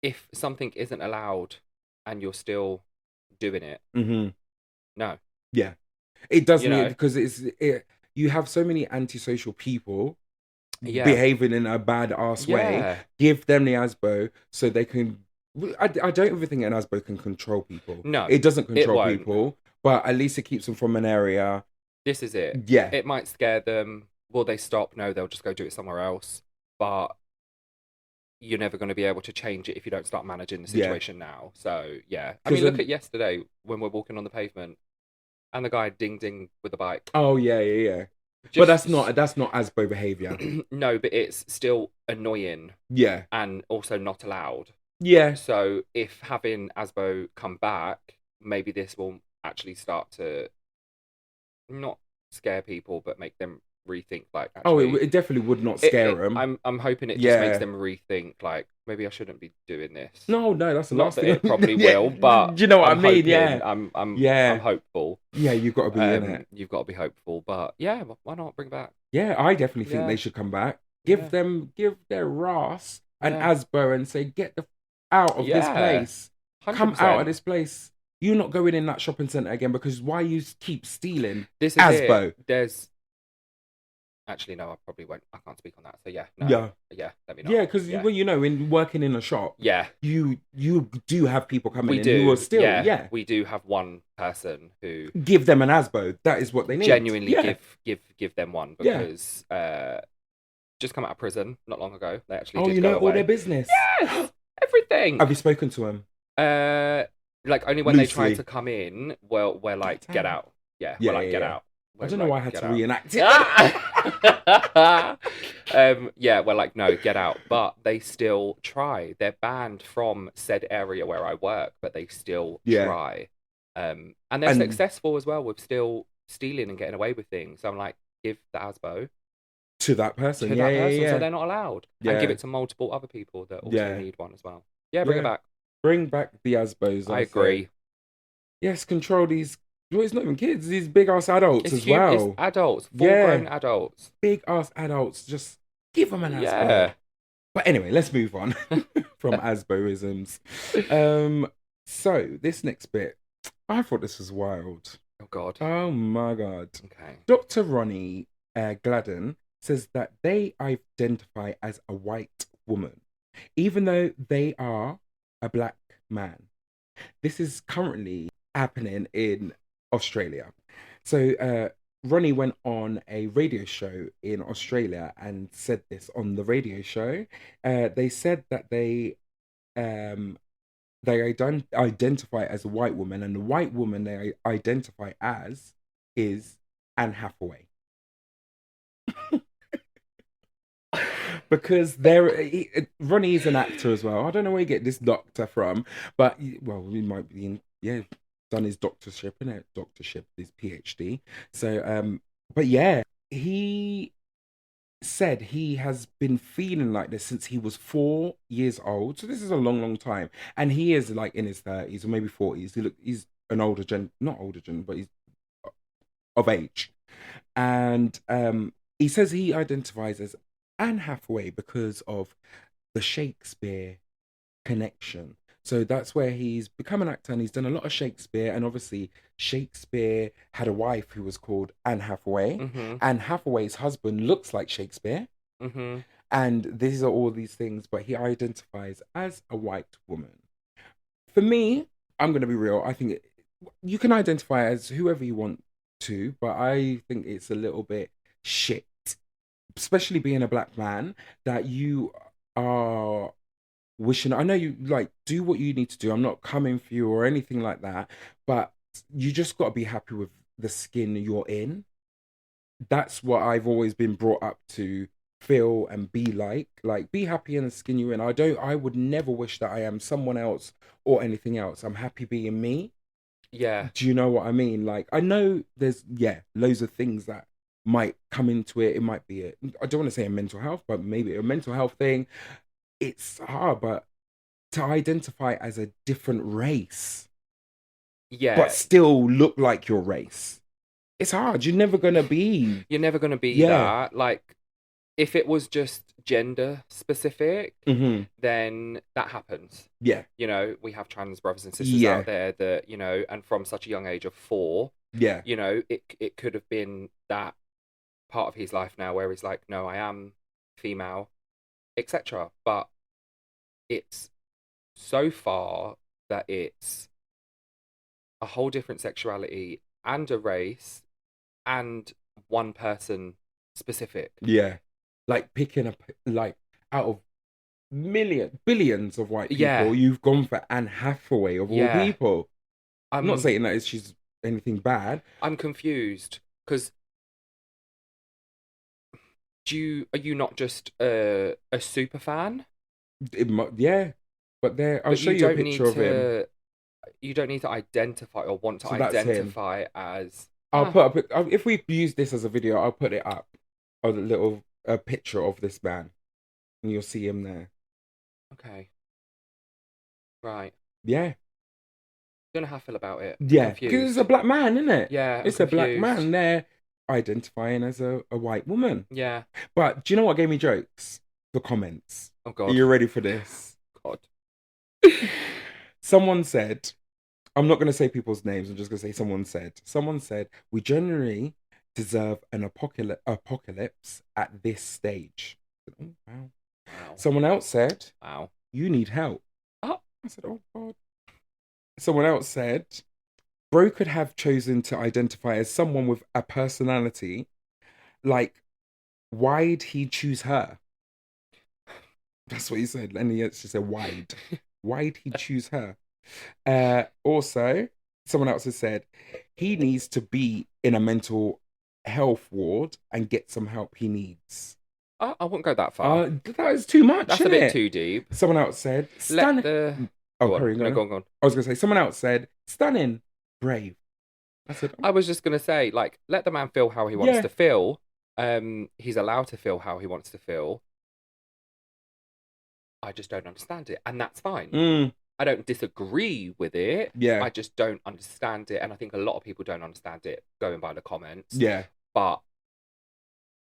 if something isn't allowed and you're still doing it, no. Yeah, it does You need, know? because you have so many antisocial people Yeah. behaving in a bad ass way. Yeah. Give them the ASBO so they can. I don't even think an ASBO can control people. No, it doesn't control won't. people, but at least it keeps them from an area. This is it. Yeah, It might scare them. Will they stop? No, they'll just go do it somewhere else. But you're never going to be able to change it if you don't start managing the Yeah. situation now. So, yeah. I 'Cause mean, look then- at yesterday when we're walking on the pavement and the guy ding with the bike. Oh yeah. But Just- that's not ASBO behavior. No, but it's still annoying Yeah, and also not allowed. yeah. So if having ASBO come back, maybe this will actually start to not scare people, but make them rethink. Like, Oh, actually, it definitely would not scare them. I'm hoping it just makes Yeah. them rethink. Like, maybe I shouldn't be doing this. No, that's the Not last that thing. it probably Yeah, will, do but you know what I I'm mean? hoping. Yeah. I'm Yeah. hopeful. Yeah, you've got to be in it. You've got to be hopeful, but yeah, why not bring back? Yeah, I definitely think Yeah, they should come back. yeah, Give their ass an yeah, Asbo and say, get the out of this yeah. place. Come out of 100%. this place. You're not going in that shopping centre again because why you keep stealing This is it. Asbo? There's actually no, I probably won't. I can't speak on that. So yeah, no, Yeah. yeah, let me know. Yeah, because well, in working in a shop, Yeah, you do have people coming we in do. who are still, we do have one person who give them an Asbo. That is what they need. genuinely Yeah. give them one Yeah. because just come out of prison not long ago. They actually Oh, did you go know all away. their business. Yes, everything. Have you spoken to them? Like only when they Loosely. tried to come in, well, we're like, get out. Yeah, we're like, get out. I don't know why I had to reenact it. Yeah, we're like, no, get out. But they still try. They're banned from said area where I work, but they still try. And they're successful as well with still stealing and getting away with things. So I'm like, give the Asbo to that person. So they're not allowed. Yeah. And give it to multiple other people that also need one as well. Yeah, bring it back. Bring back the Asbos. I agree. Yes, control these. Well, it's not even kids. These big ass adults as well. It's adults, full-grown adults. Big ass adults. Just give them an Asbo. Yeah. But anyway, let's move on from Asboisms. So this next bit, I thought this was wild. Oh God. Oh my God. Okay. Dr. Ronnie Gladden says that they identify as a white woman, even though they are a black man. This is currently happening in Australia. So Ronnie went on a radio show in Australia and said this on the radio show. They said that they identify as a white woman, and the white woman they identify as is Anne Hathaway. Because Ronnie is an actor as well. I don't know where you get this doctor from, but well, he might be done his doctorship, his PhD. So, but yeah, he said he has been feeling like this since he was 4 years old. So this is a long, long time, and he is like in his 30s or maybe 40s. He's an older not older but he's of age, and he says he identifies as Anne Hathaway because of the Shakespeare connection. So that's where he's become an actor and he's done a lot of Shakespeare. And obviously, Shakespeare had a wife who was called Anne Hathaway. Mm-hmm. Anne Hathaway's husband looks like Shakespeare. Mm-hmm. And these are all these things, but he identifies as a white woman. For me, I'm going to be real. I think you can identify as whoever you want to, but I think it's a little bit shit, especially being a black man, that you are wishing. I know you like do what you need to do. I'm not coming for you or anything like that, but you just got to be happy with the skin you're in. That's what I've always been brought up to feel and be like be happy in the skin you're in. I would never wish that I am someone else or anything else. I'm happy being me. Yeah. Do you know what I mean? Like, I know there's loads of things that might come into it. It might be I don't want to say a mental health, but maybe a mental health thing. It's hard, but to identify as a different race, but still look like your race, it's hard. You're never gonna be that. Like, if it was just gender specific, then that happens. Yeah. You know, we have trans brothers and sisters out there that, you know, and from such a young age of 4, you know, it could have been that part of his life now where he's like, no, I am female, etc. But it's so far that it's a whole different sexuality and a race and one person specific. Yeah. Like picking out of billions of white people, you've gone for Anne Hathaway of all people. I'm not saying that she's anything bad. I'm confused because are you not just a super fan? But I'll show you a picture of him. You don't need to identify or want to identify as I'll Huh. put up if we use this as a video, I'll put it up, a little a picture of this man, and you'll see him there. Okay. Right. Yeah, Don't know how I feel about it. I'm yeah, because it's a confused. black man, isn't it? Yeah, I'm It's a black confused. man there identifying as a white woman. Yeah. But do you know what gave me jokes? The comments. Oh Are God. you ready for this? God. Someone said, I'm not going to say people's names. I'm just going to say someone said, we generally deserve an apocalypse at this stage. Oh, wow. Wow. Someone else said, Wow. you need help. Oh. I said, oh, God. Someone else said, Bro could have chosen to identify as someone with a personality. Like, why'd he choose her? That's what he said. And he actually said, why'd he choose her? Also, someone else has said he needs to be in a mental health ward and get some help he needs. I wouldn't go that far. That is too much, That's a isn't bit it? too deep. Someone else said, Let the. Oh, Go on. carry on. No, go on, go on. I was going to say, someone else said, stunning, brave. I said, I was just gonna say, like, let the man feel how he wants Yeah. to feel. He's allowed to feel how he wants to feel. I just don't understand it, and that's fine. I don't disagree with it. Yeah. I just don't understand it, and I think a lot of people don't understand it, going by the comments. Yeah. But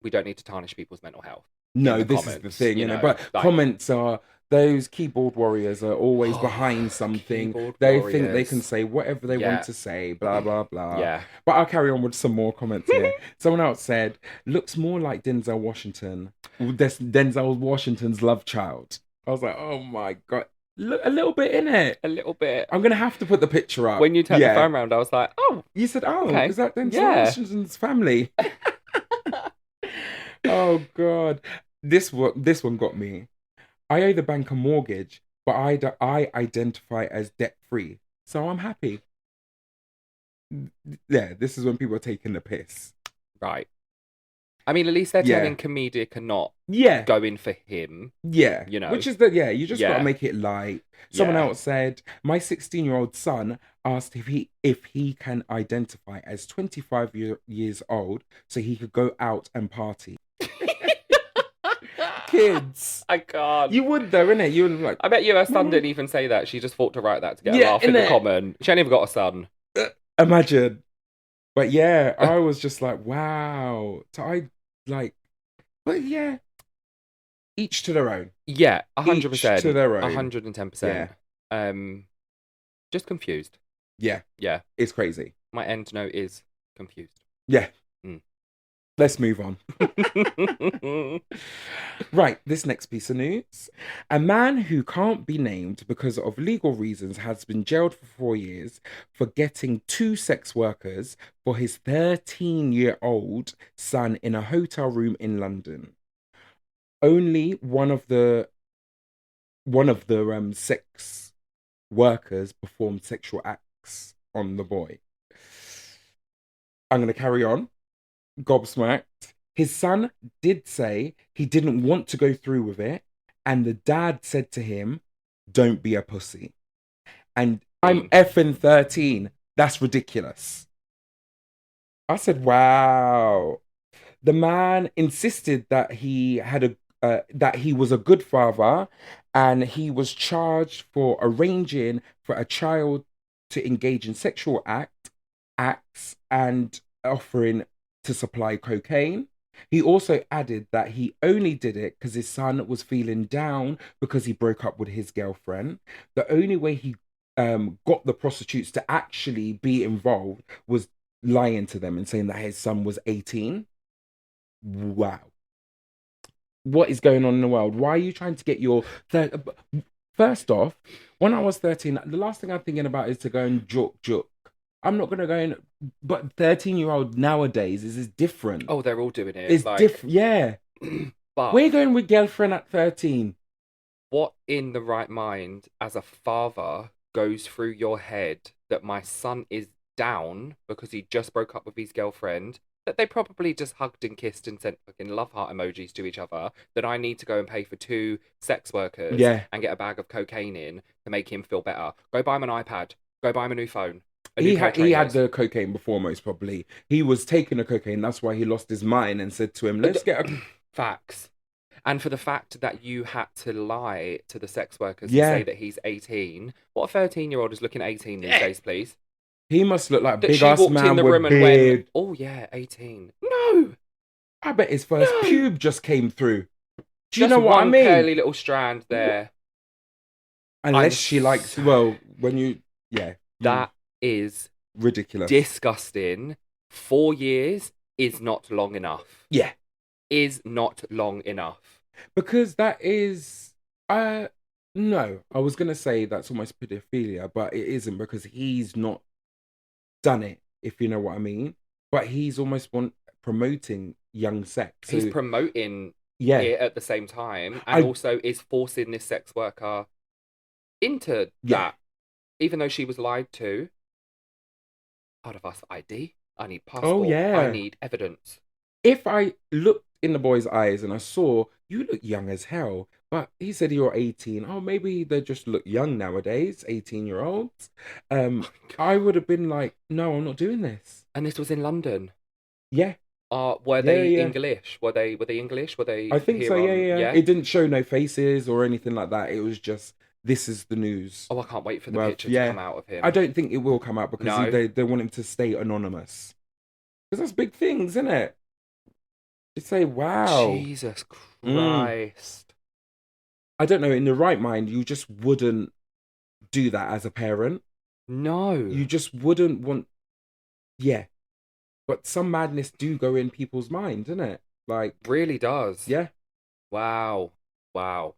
we don't need to tarnish people's mental health. No, this is the thing, you you know. know, But like- comments are, those keyboard warriors are always behind something. They think they can say whatever they want to say, blah, blah, blah. Yeah. But I'll carry on with some more comments here. Someone else said, looks more like Denzel Washington. Denzel Washington's love child. I was like, oh my God. Look, a little bit in it. A little bit. I'm going to have to put the picture up. When you turned the phone around, I was like, oh. You said, oh, okay. is that Denzel Yeah. Washington's family? Oh God. This one got me. I owe the bank a mortgage, but I identify as debt free, so I'm happy. Yeah, this is when people are taking the piss. Right. I mean, at least they're turning comedic and not going for him. Yeah. You know. Which is you just gotta make it light. Someone else said, my 16-year-old son asked if he can identify as 25 years old so he could go out and party. Kids. I can't. You would though, innit? You would like. I bet you her son didn't even say that. She just thought to write that to get a laugh in the comment. She ain't even got a son. Imagine. But yeah, I was just like, wow. So but yeah, each to their own. Yeah, 100%. Each to their own. 110%. Yeah. Just confused. Yeah. Yeah. It's crazy. My end note is confused. Yeah. Let's move on. Right, this next piece of news. A man who can't be named because of legal reasons has been jailed for 4 years for getting 2 sex workers for his 13-year-old son in a hotel room in London. Only one of the sex workers performed sexual acts on the boy. I'm going to carry on. Gobsmacked. His son did say he didn't want to go through with it, and the dad said to him, don't be a pussy. And I'm effing 13. That's ridiculous. I said, wow. The man insisted that he had that he was a good father, and he was charged for arranging for a child to engage in sexual acts and offering to supply cocaine. He also added that he only did it because his son was feeling down because he broke up with his girlfriend. The only way he got the prostitutes to actually be involved was lying to them and saying that his son was 18. Wow. What is going on in the world? Why are you trying to get your... First off, when I was 13, the last thing I'm thinking about is to go and joke. I'm not going to go in, but 13-year-old nowadays is different. Oh, they're all doing it. It's different, yeah. But we're going with girlfriend at 13. What in the right mind, as a father, goes through your head that my son is down because he just broke up with his girlfriend, that they probably just hugged and kissed and sent fucking love heart emojis to each other, that I need to go and pay for 2 sex workers and get a bag of cocaine in to make him feel better? Go buy him an iPad. Go buy him a new phone. A new pair of He had trainers. the cocaine before, most probably. He was taking the cocaine. That's why he lost his mind and said to him, "Let's get a Facts. And for the fact that you had to lie to the sex workers and say yeah." that he's 18, what a 13-year-old is looking 18 these days, please? He must look like a That big she ass walked in man the with room and went, beard. oh yeah, 18. No, I bet his first no. pube just came through. Do you Just know what I one mean? curly little strand there. I'm Unless she likes, well, when yeah, that is ridiculous. disgusting. 4 years is not long enough. Yeah, Is not long enough. because that is, no, I was gonna say that's almost pedophilia, but it isn't because he's not done it, if you know what I mean. But he's almost promoting young sex. He's So promoting yeah, it at the same time, and I also is forcing this sex worker into yeah. that, even though she was lied to. I'd have asked for ID. I need Oh passport. I yeah. need evidence. If I looked in the boy's eyes and I saw you look young as hell, but he said you're 18. Oh, maybe they just look young nowadays, 18-year-olds. I would have been like, no, I'm not doing this. And this was in London. Yeah, Were yeah, they yeah. English? Were they English? Were they I think so. here Yeah, on? yeah. Yeah. It didn't show no faces or anything like that. It was just this is the news. Oh, I can't wait for the Well, picture to yeah. come out of I him. don't think it will come out because No. they want him to stay anonymous. Because that's big things, isn't it? To say, wow. Jesus Mm. Christ. I don't know. In the right mind, you just wouldn't do that as a parent. No. You just wouldn't want. Yeah, but some madness do go in people's minds, isn't it? Like, Really does. yeah. Wow. Wow.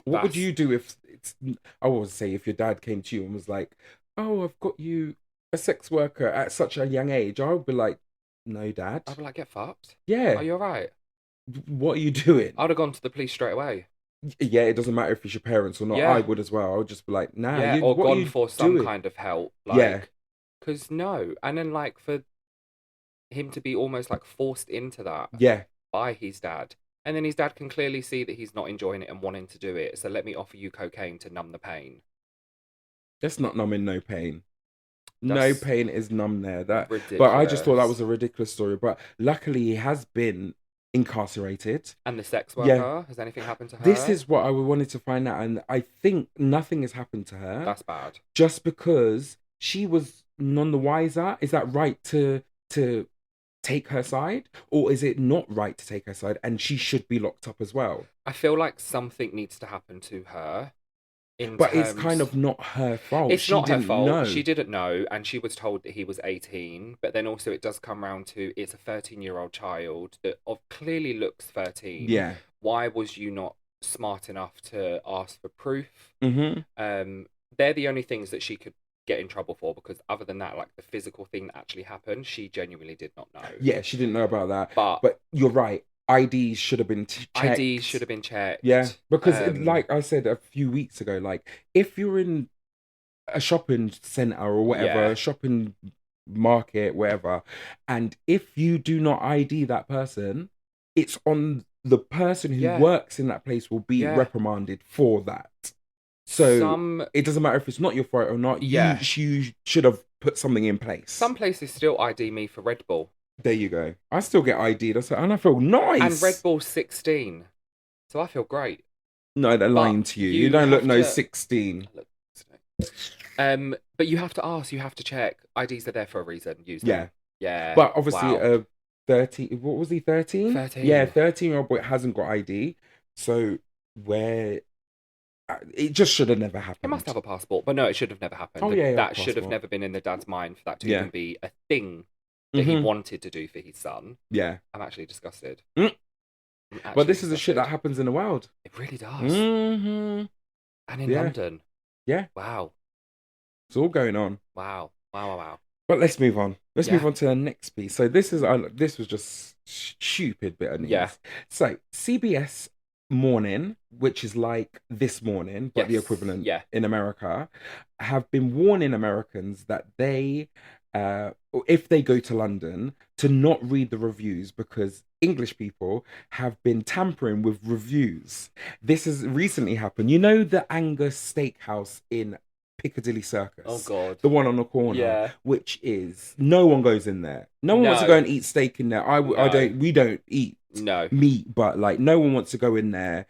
What would That's. you do if it's? I would say if your dad came to you and was like, "Oh, I've got you a sex worker at such a young age," I would be like, "No, dad. I'd be like, get fucked. Yeah, Are you alright? what are you doing?" I'd have gone to the police straight away. Yeah, it doesn't matter if it's your parents or not. I Yeah. would as well. I would just be like, "Nah, Yeah. you. Or What are gone you for some doing?" kind of help. Yeah, Like, because no. And then, like, for him to be almost like forced into that yeah. by his dad. And then his dad can clearly see that he's not enjoying it and wanting to do it. So let me offer you cocaine to numb the pain. That's not numbing no pain. No That's pain is numb there. But I just thought that ridiculous. was a ridiculous story. But luckily, he has been incarcerated. And the sex Yeah, worker, has anything happened to this her? is what I wanted to find out, and I think nothing has happened to her, That's bad. just because she was none the wiser. Is that right to take her side, or is it not right to take her side, and she should be locked up as well? I feel like something needs to happen to her in But it's kind terms. of not her fault. It's She not her didn't fault. know. She didn't know, and she was told that he was 18. But then also, it does come round to it's a 13-year-old child that clearly looks 13. Yeah. Why was you not smart enough to ask for proof? Mm-hmm. They're the only things that she could get in trouble for, because other than that, like the physical thing that actually happened, she genuinely did not know. Yeah, she didn't know about that. But But you're right. IDs should have been checked. IDs should have been checked. Yeah, because Um, like I said a few weeks ago, like if you're in a shopping center or whatever, Yeah. a shopping market, whatever, and if you do not ID that person, it's on the person who Yeah. works in that place will be Yeah. reprimanded for that. So some it doesn't matter if it's not your fault or not. Yeah. You should have put something in place. some places still ID me for Red Bull, There you go. I still get ID'd. And I feel nice. and Red Bull's 16, so I feel great. No, they're lying But to you. you You don't look have no to- 16. But you have to ask, you have to check. IDs are there for a reason. Use them. Yeah. Yeah. But obviously, Wow. 13, what was he, 13? 13. Yeah, 13-year-old boy hasn't got ID. So where it just should have never He happened. must have a passport, but no, it should have never happened. Oh, yeah, yeah, That should have passport. never been in the dad's mind for that to Yeah. even be a thing that he Mhm. wanted to do for his son. Yeah. I'm actually disgusted. Mm. I'm But actually this is the shit that disgusted. happens in the world. It really does. Mm-hmm. And in Yeah. London. Yeah. Wow. It's all going on. Wow. Wow. Wow. Wow. But let's move on. Let's Yeah. move on to the next piece. So this was just stupid bit of news. Yeah. So CBS Morning, which is like This Morning, but the Yes. equivalent Yeah. in America, have been warning Americans that if they go to London, to not read the reviews because English people have been tampering with reviews. This has recently happened. You know the Angus Steakhouse in Piccadilly Oh Circus, God. the one on the corner, Yeah. which is no one goes in there. No one wants to go No. and eat steak in there. I No. don't. We don't eat No. meat, but like no one wants to go in there.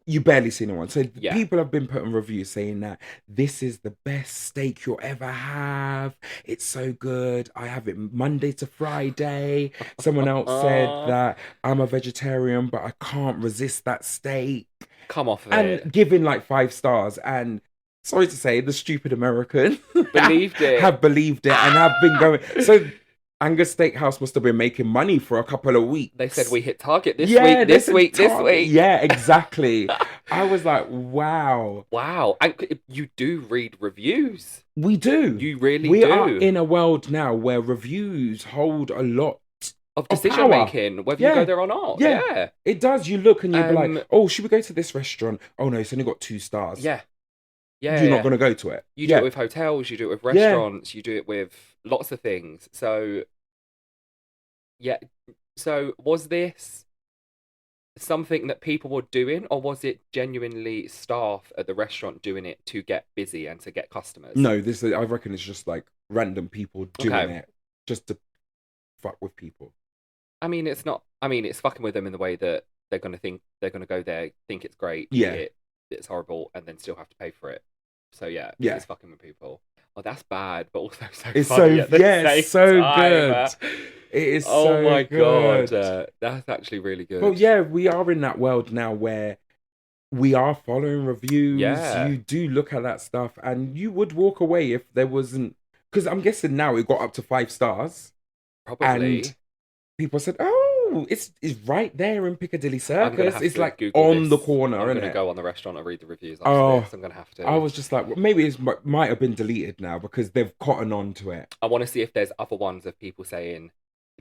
You barely see anyone. So Yeah. people have been putting reviews saying that this is the best steak you'll ever have. It's so good. I have it Monday to Friday. Someone else said that I'm a vegetarian, but I can't resist that steak. Come off of And it. giving like 5 stars. And sorry to say, the stupid American Believed it. have believed it and have been going. So Angus Steakhouse must have been making money for a couple of weeks. They said we hit target this Yeah, week, they this said week, this target. week. Yeah, exactly. I was like, wow. Wow. And you do read reviews. We do. You really We do. are in a world now where reviews hold a lot Of of decision power. making, whether Yeah. you go there or not. Yeah. Yeah. It does. You look and you'll be like, Um, oh, should we go to this restaurant? Oh, no, it's only got 2 stars. Yeah. Yeah. You're yeah. not going to go to it. You do Yeah. it with hotels, you do it with Yeah. restaurants, you do it with lots of things. So, yeah. So, was this something that people were doing, or was it genuinely staff at the restaurant doing it to get busy and to get customers? No, I reckon it's just like random people doing Okay. it just to fuck with people. I mean, it's not. I mean, it's fucking with them in the way that they're going to go there, think it's great, eat Yeah. it, it's horrible, and then still have to pay for it. So yeah, Yeah. it's fucking with people. Oh, that's bad, but also so It's funny so at the same so time. good. It is Oh so my good. God, that's actually really good. Well, yeah, we are in that world now where we are following reviews. Yeah. You do look at that stuff, and you would walk away if there wasn't. Because I'm guessing now it got up to 5 stars, Probably. and people said, "Oh, it's right there in Piccadilly I'm gonna Circus. have It's to like Google on the this. corner, I'm isn't gonna it?" go on the restaurant and read the reviews after Oh, this. I'm gonna have to. I was just like, well, maybe it might have been deleted now because they've cottoned on to it. I want to see if there's other ones of people saying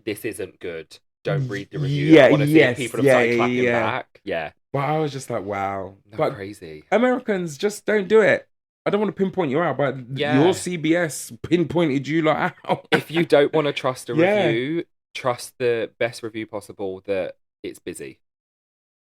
this isn't good. Don't read the review. Yeah, I want to see yes, if people have yeah, started yeah, clapping yeah. back. Yeah, But I was just like, wow. no, But crazy. Americans just don't do it. I don't want to pinpoint you out, but Yeah. your CBS pinpointed you like out. If you don't want to trust a Yeah. review, trust the best review possible that it's busy.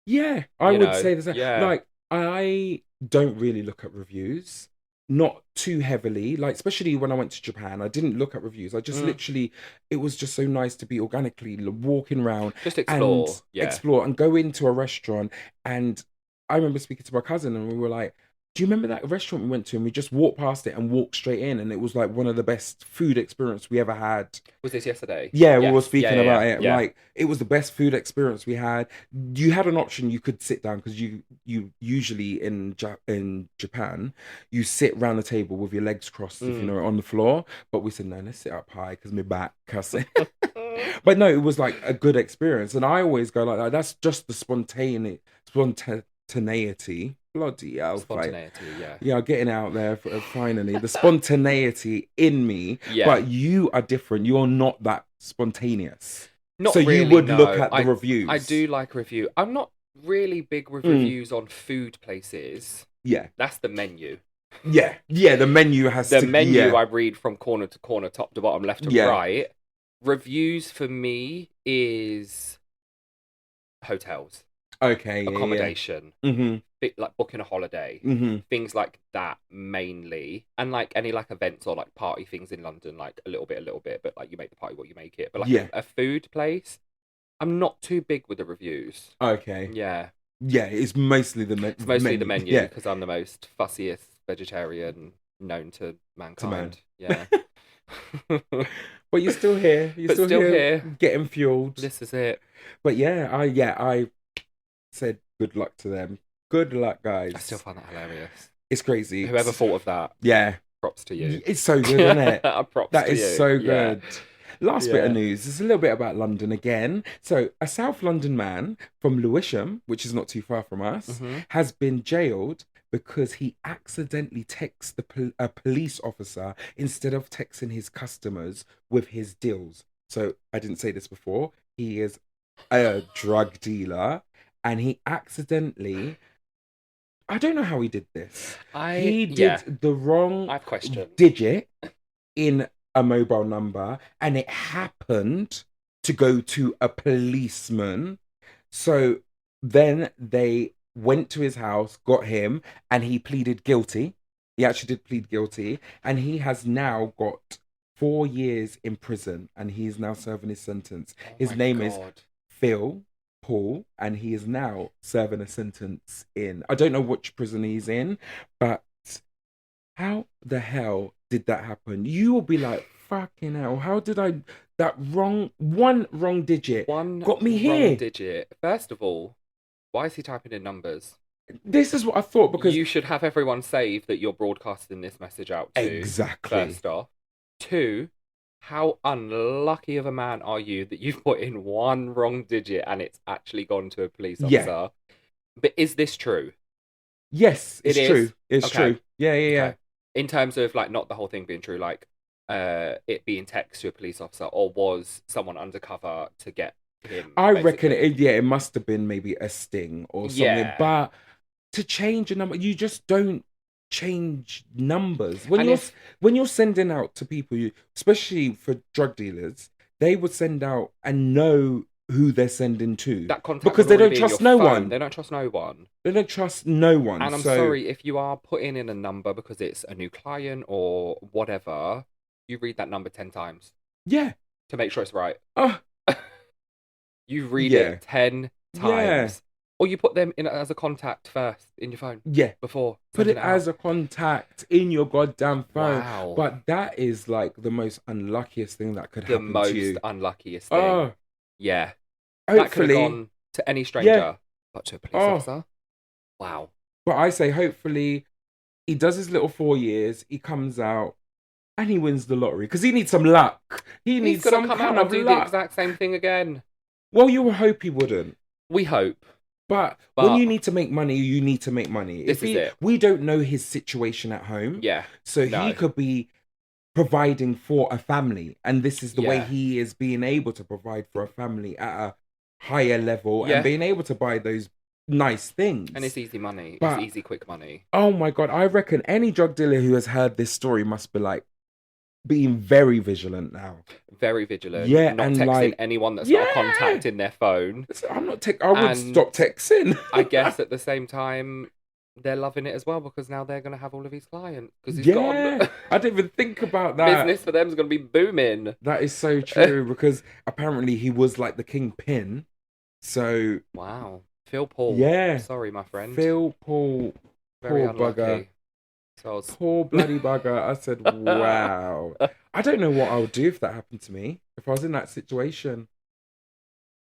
Yeah, I You would know, say the same. yeah. Like, I don't really look at reviews, not too heavily. Like, especially when I went to Japan, I didn't look at reviews. I just literally, it was just so nice to be organically walking around Just explore. and Yeah. explore and go into a restaurant. And I remember speaking to my cousin, and we were like, do you remember that restaurant we went to? And we just walked past it and walked straight in, and it was like one of the best food experience we ever had. Was this yesterday? Yeah, we Yes. were speaking Yeah, about yeah, it. yeah. Like, it was the best food experience we had. You had an option; you could sit down because you usually in Japan you sit round the table with your legs crossed, if you know, on the floor. But we said no, let's sit up high because my back cussing. But no, it was like a good experience, and I always go like that. That's just the spontaneity. Bloody hell, Spontaneity, yeah. yeah, getting out there finally. The spontaneity in me, Yeah. but you are different. You're not that spontaneous. Not So really, you would no. look at the reviews. I do like review. I'm not really big with reviews on food places. Yeah, That's the menu. yeah. The menu has The to. menu Yeah. I read from corner to corner, top to bottom, left to Yeah. right. Reviews for me is hotels, Okay. accommodation, Mm-hmm. like booking a holiday, Mm-hmm. things like that mainly, and like any like events or like party things in London, like a little bit, but like you make the party what you make it. But like Yeah. a food place, I'm not too big with the reviews. Okay. Yeah, Yeah, it's mostly the menu. it's mostly the menu Yeah. because I'm the most fussiest vegetarian known to mankind. man. Yeah. But you're still here. You're But still, still here, here. getting fueled. This is it. But I said good luck to them. Good luck, guys. I still find that hilarious. It's crazy. Whoever thought of that, Yeah. props to you. It's so good, isn't it? Props That to is you. so Yeah. good. Last bit of Yeah. news. It's a little bit about London again. So, a South London man from Lewisham, which is not too far from us, Mhm. has been jailed because he accidentally texted a police officer instead of texting his customers with his deals. So, I didn't say this before. He is a drug dealer, and he accidentally. I don't know how he did this. He did the wrong I have questions. digit in a mobile number, and it happened to go to a policeman. So then they went to his house, got him, and he pleaded guilty. He actually did plead guilty, and he has now got 4 years in prison, and he's now serving his sentence. Oh His my name is God. Phil Paul, and he is now serving a sentence in. I don't know which prison he's in, but how the hell did that happen? You will be like, fucking hell, how did I that one wrong digit One got me wrong here? digit. First of all, why is he typing in numbers? This is what I thought because You should have everyone save that you're broadcasting this message out to, exactly. first off. Two, how unlucky of a man are you that you've put in one wrong digit and it's actually gone to a police Yeah. officer? But is this true? Yes, it's It true. is? It's Okay. true. Yeah, yeah, yeah. Okay. In terms of like not the whole thing being true, like it being text to a police officer, or was someone undercover to get him, I reckon basically? it must have been maybe a sting or something, Yeah. but to change a number, you just don't change numbers. When And you're if when you're sending out to people, especially for drug dealers, they would send out and know who they're sending to that contact because would they already don't be in your trust no phone, one. they don't trust no one. They don't trust no one. And I'm So sorry if you are putting in a number because it's a new client or whatever, you read that number 10 times yeah, to make sure it's right. oh You read yeah, it 10 yeah, times. Or you put them in as a contact first in your phone yeah. before Put sending it it as out. a contact in your goddamn phone. Wow. But that is like the most unluckiest thing that could The happen to most you. unluckiest thing. Oh, Yeah. That could have hopefully, gone to any yeah. stranger, but to a police Oh, officer? Wow. but I say hopefully he does his little 4 years, he comes out and he wins the lottery because he needs some luck. He He's needs going to some come kind out and of do the luck. exact same thing again. Well, you would hope he wouldn't. We hope. But when But you need to make money, you need to make money. this is it. We don't know his situation at home. Yeah. So he No. could be providing for a family. And this is the way Yeah. he is being able to provide for a family at a higher level Yeah. and being able to buy those nice things. And it's easy money. But- It's easy, quick money. Oh my God, I reckon any drug dealer who has heard this story must be like being very vigilant now. Very vigilant. Yeah, Not and texting like- anyone that's not a Yeah! contact in their phone. I would And stop texting. I guess at the same time, they're loving it as well because now they're going to have all of his clients. Because he's Yeah, got I didn't even think about that. business for them is going to be booming. That is so true because apparently he was like the kingpin. So Wow. Phil Paul. yeah, Sorry, my friend. Phil Paul, Very poor unlucky. bugger, So I was... poor bloody bugger. I said, wow. I don't know what I would do if that happened to me. If I was in that situation,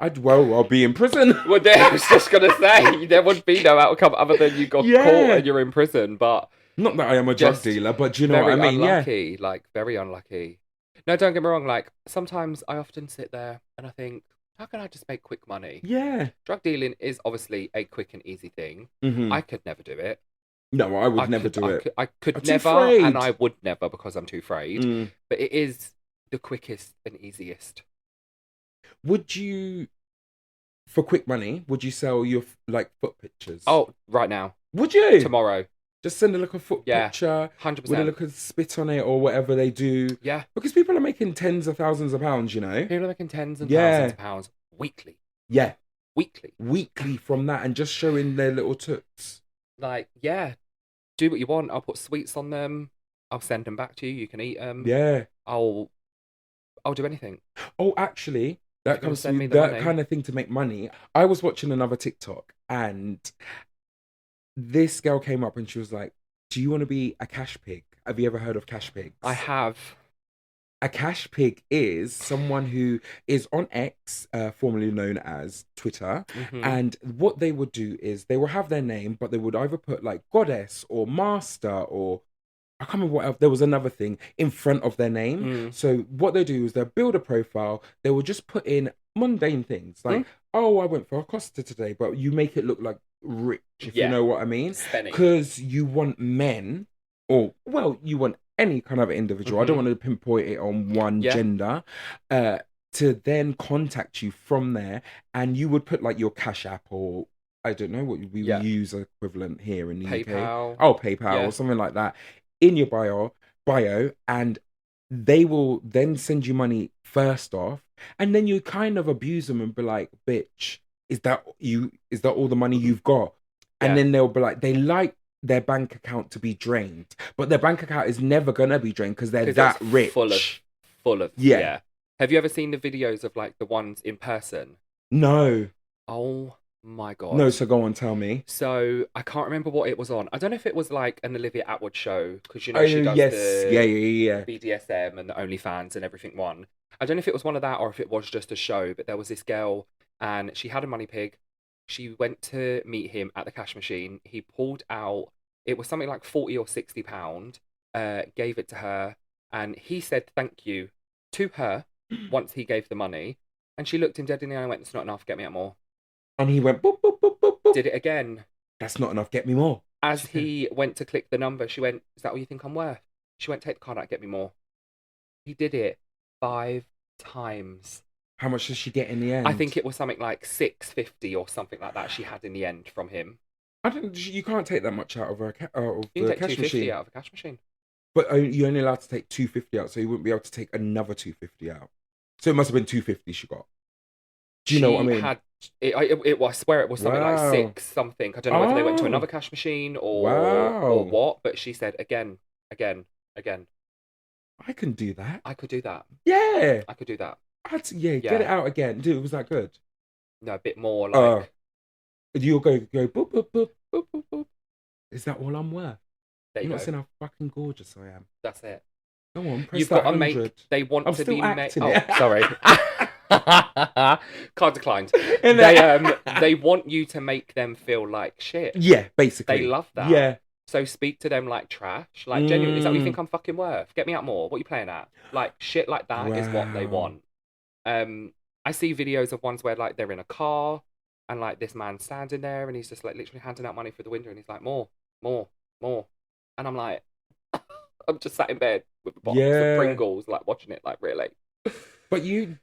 I'll be in prison. Well, I was just going to say, there would be no outcome other than you got Yeah. caught and you're in prison. But Not that I am a drug Just dealer, but do you know what I very mean? Yeah. unlucky. Like, very unlucky. No, don't get me wrong. Like, sometimes I often sit there and I think, how can I just make quick money? Yeah. Drug dealing is obviously a quick and easy thing. Mhm. I could never do it. No, I would never do it. I could I'm too never, afraid. and I would never because I'm too afraid. Mm. But it is the quickest and easiest. Would you, for quick money, would you sell your like foot pictures? Oh, right now, would you? tomorrow, Just send a little foot Yeah. picture 100%. with a little spit on it or whatever they do. Yeah, Because people are making tens of thousands of pounds, you know? people are making tens and Yeah. thousands of pounds weekly. Yeah. Weekly, Weekly from that and just showing their little toots. like, yeah, do what you want. I'll put sweets on them. I'll send them back to you. You can eat them. Yeah. I'll do anything. Oh, actually, that You're gonna comes to send me, me the that money? kind of thing to make money. I was watching another TikTok and this girl came up and she was like, do you want to be a cash pig? Have you ever heard of cash pigs? I have. A cash pig is someone who is on X, formerly known as Twitter. Mhm. And what they would do is they will have their name, but they would either put like goddess or master or I can't remember what else. There was another thing in front of their name. Mm. So what they do is they'll build a profile. They will just put in mundane things like, oh, I went for a Costa today, but you make it look like rich, if you Yeah. know what I mean. Spending. Because you want men, or well, you want any kind of individual. I don't want to pinpoint it on one Yeah. gender. To then contact you from there, and you would put like your Cash App or I don't know what we Yeah. use equivalent here in the UK. PayPal. Oh, PayPal Yeah. or something like that in your bio, and they will then send you money first off, and then you kind of abuse them and be like, "Bitch, is that you? Is that all the money you've got?" And Yeah. then they'll be like, they like their bank account to be drained, but their bank account is never gonna be drained because they're 'Cause that it's rich. full of, Yeah. yeah. Have you ever seen the videos of like the ones in person? No, Oh my God. no. So go on, tell me. So I can't remember what it was on. I don't know if it was like an Olivia Atwood show, because you know Oh she does yes, the yeah. BDSM and the OnlyFans and everything one. I don't know if it was one of that or if it was just a show, but there was this girl and she had a money pig. She went to meet him at the cash machine. He pulled out, it was something like 40 or 60 pound, gave it to her, and he said thank you to her once he gave the money. And she looked him dead in the eye and went, "It's not enough, get me out more." And he went boop boop boop boop boop. Did it again. That's not enough. Get me more. As he went to click the number, she went, "Is that what you think I'm worth?" She went, "Take the card out, get me more." He did it 5 times. How much did she get in the end? I think it was something like 650 or something like that she had in the end from him. I don't. You can't take that much out of You can the take cash 250 machine. out of a cash machine. But you're only allowed to take 250 out, so you wouldn't be able to take another 250 out. So it must have been 250 she got. Do you know what I mean? Had, I swear it was something like 6 something. I don't know whether they went to another cash machine or what, but she said again. I can do that. I could do that. Yeah. I could do that. Get it out again. Dude, was that good? No, a bit more like... You'll go boop, boop, boop, boop, boop, boop. Is that all I'm worth? There you You're go. not saying how fucking gorgeous I am. That's it. Go on, press You've that got to 100. make... They want I'm to still be... acting Oh, it. sorry. Card declined. They want you to make them feel like shit. Yeah, basically. They love that. Yeah. So speak to them like trash. Like, genuinely, is that what you think I'm fucking worth? Get me out more. What are you playing at? Like, shit like that is what they want. I see videos of ones where, like, they're in a car and, like, this man's standing there and he's just, like, literally handing out money through the window and he's like, more. And I'm like, I'm just sat in bed with a box of Pringles, like, watching it, like, really. But you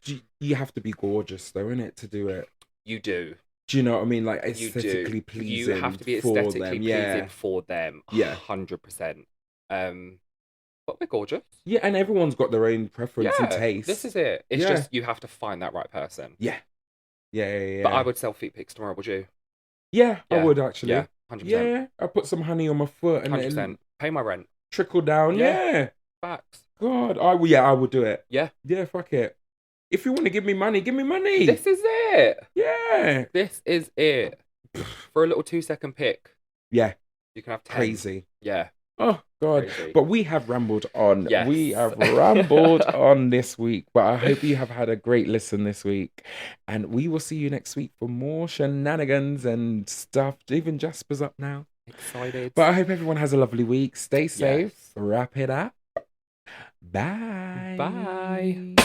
have to be gorgeous, though, innit, to do it. You do. Do you know what I mean? Like, aesthetically pleasing. You have to be aesthetically pleasing for them. Yeah. 100%. But we're gorgeous. Yeah, and everyone's got their own preference and taste. This is it. It's just you have to find that right person. Yeah. But I would sell feet pics tomorrow, would you? Yeah, I would actually. Yeah, 100%. Yeah, I put some honey on my foot and 100%. Pay my rent. Trickle down. Yeah. Facts. God, I would do it. Yeah. Yeah, fuck it. If you want to give me money, give me money. This is it. Yeah. This is it. For a little 2-second pic. Yeah. You can have 10. Crazy. Yeah. Oh, God. Crazy. But we have rambled on. Yes. We have rambled on this week. But I hope you have had a great listen this week. And we will see you next week for more shenanigans and stuff. Even Jasper's up now. Excited. But I hope everyone has a lovely week. Stay safe. Yes. Wrap it up. Bye. Bye.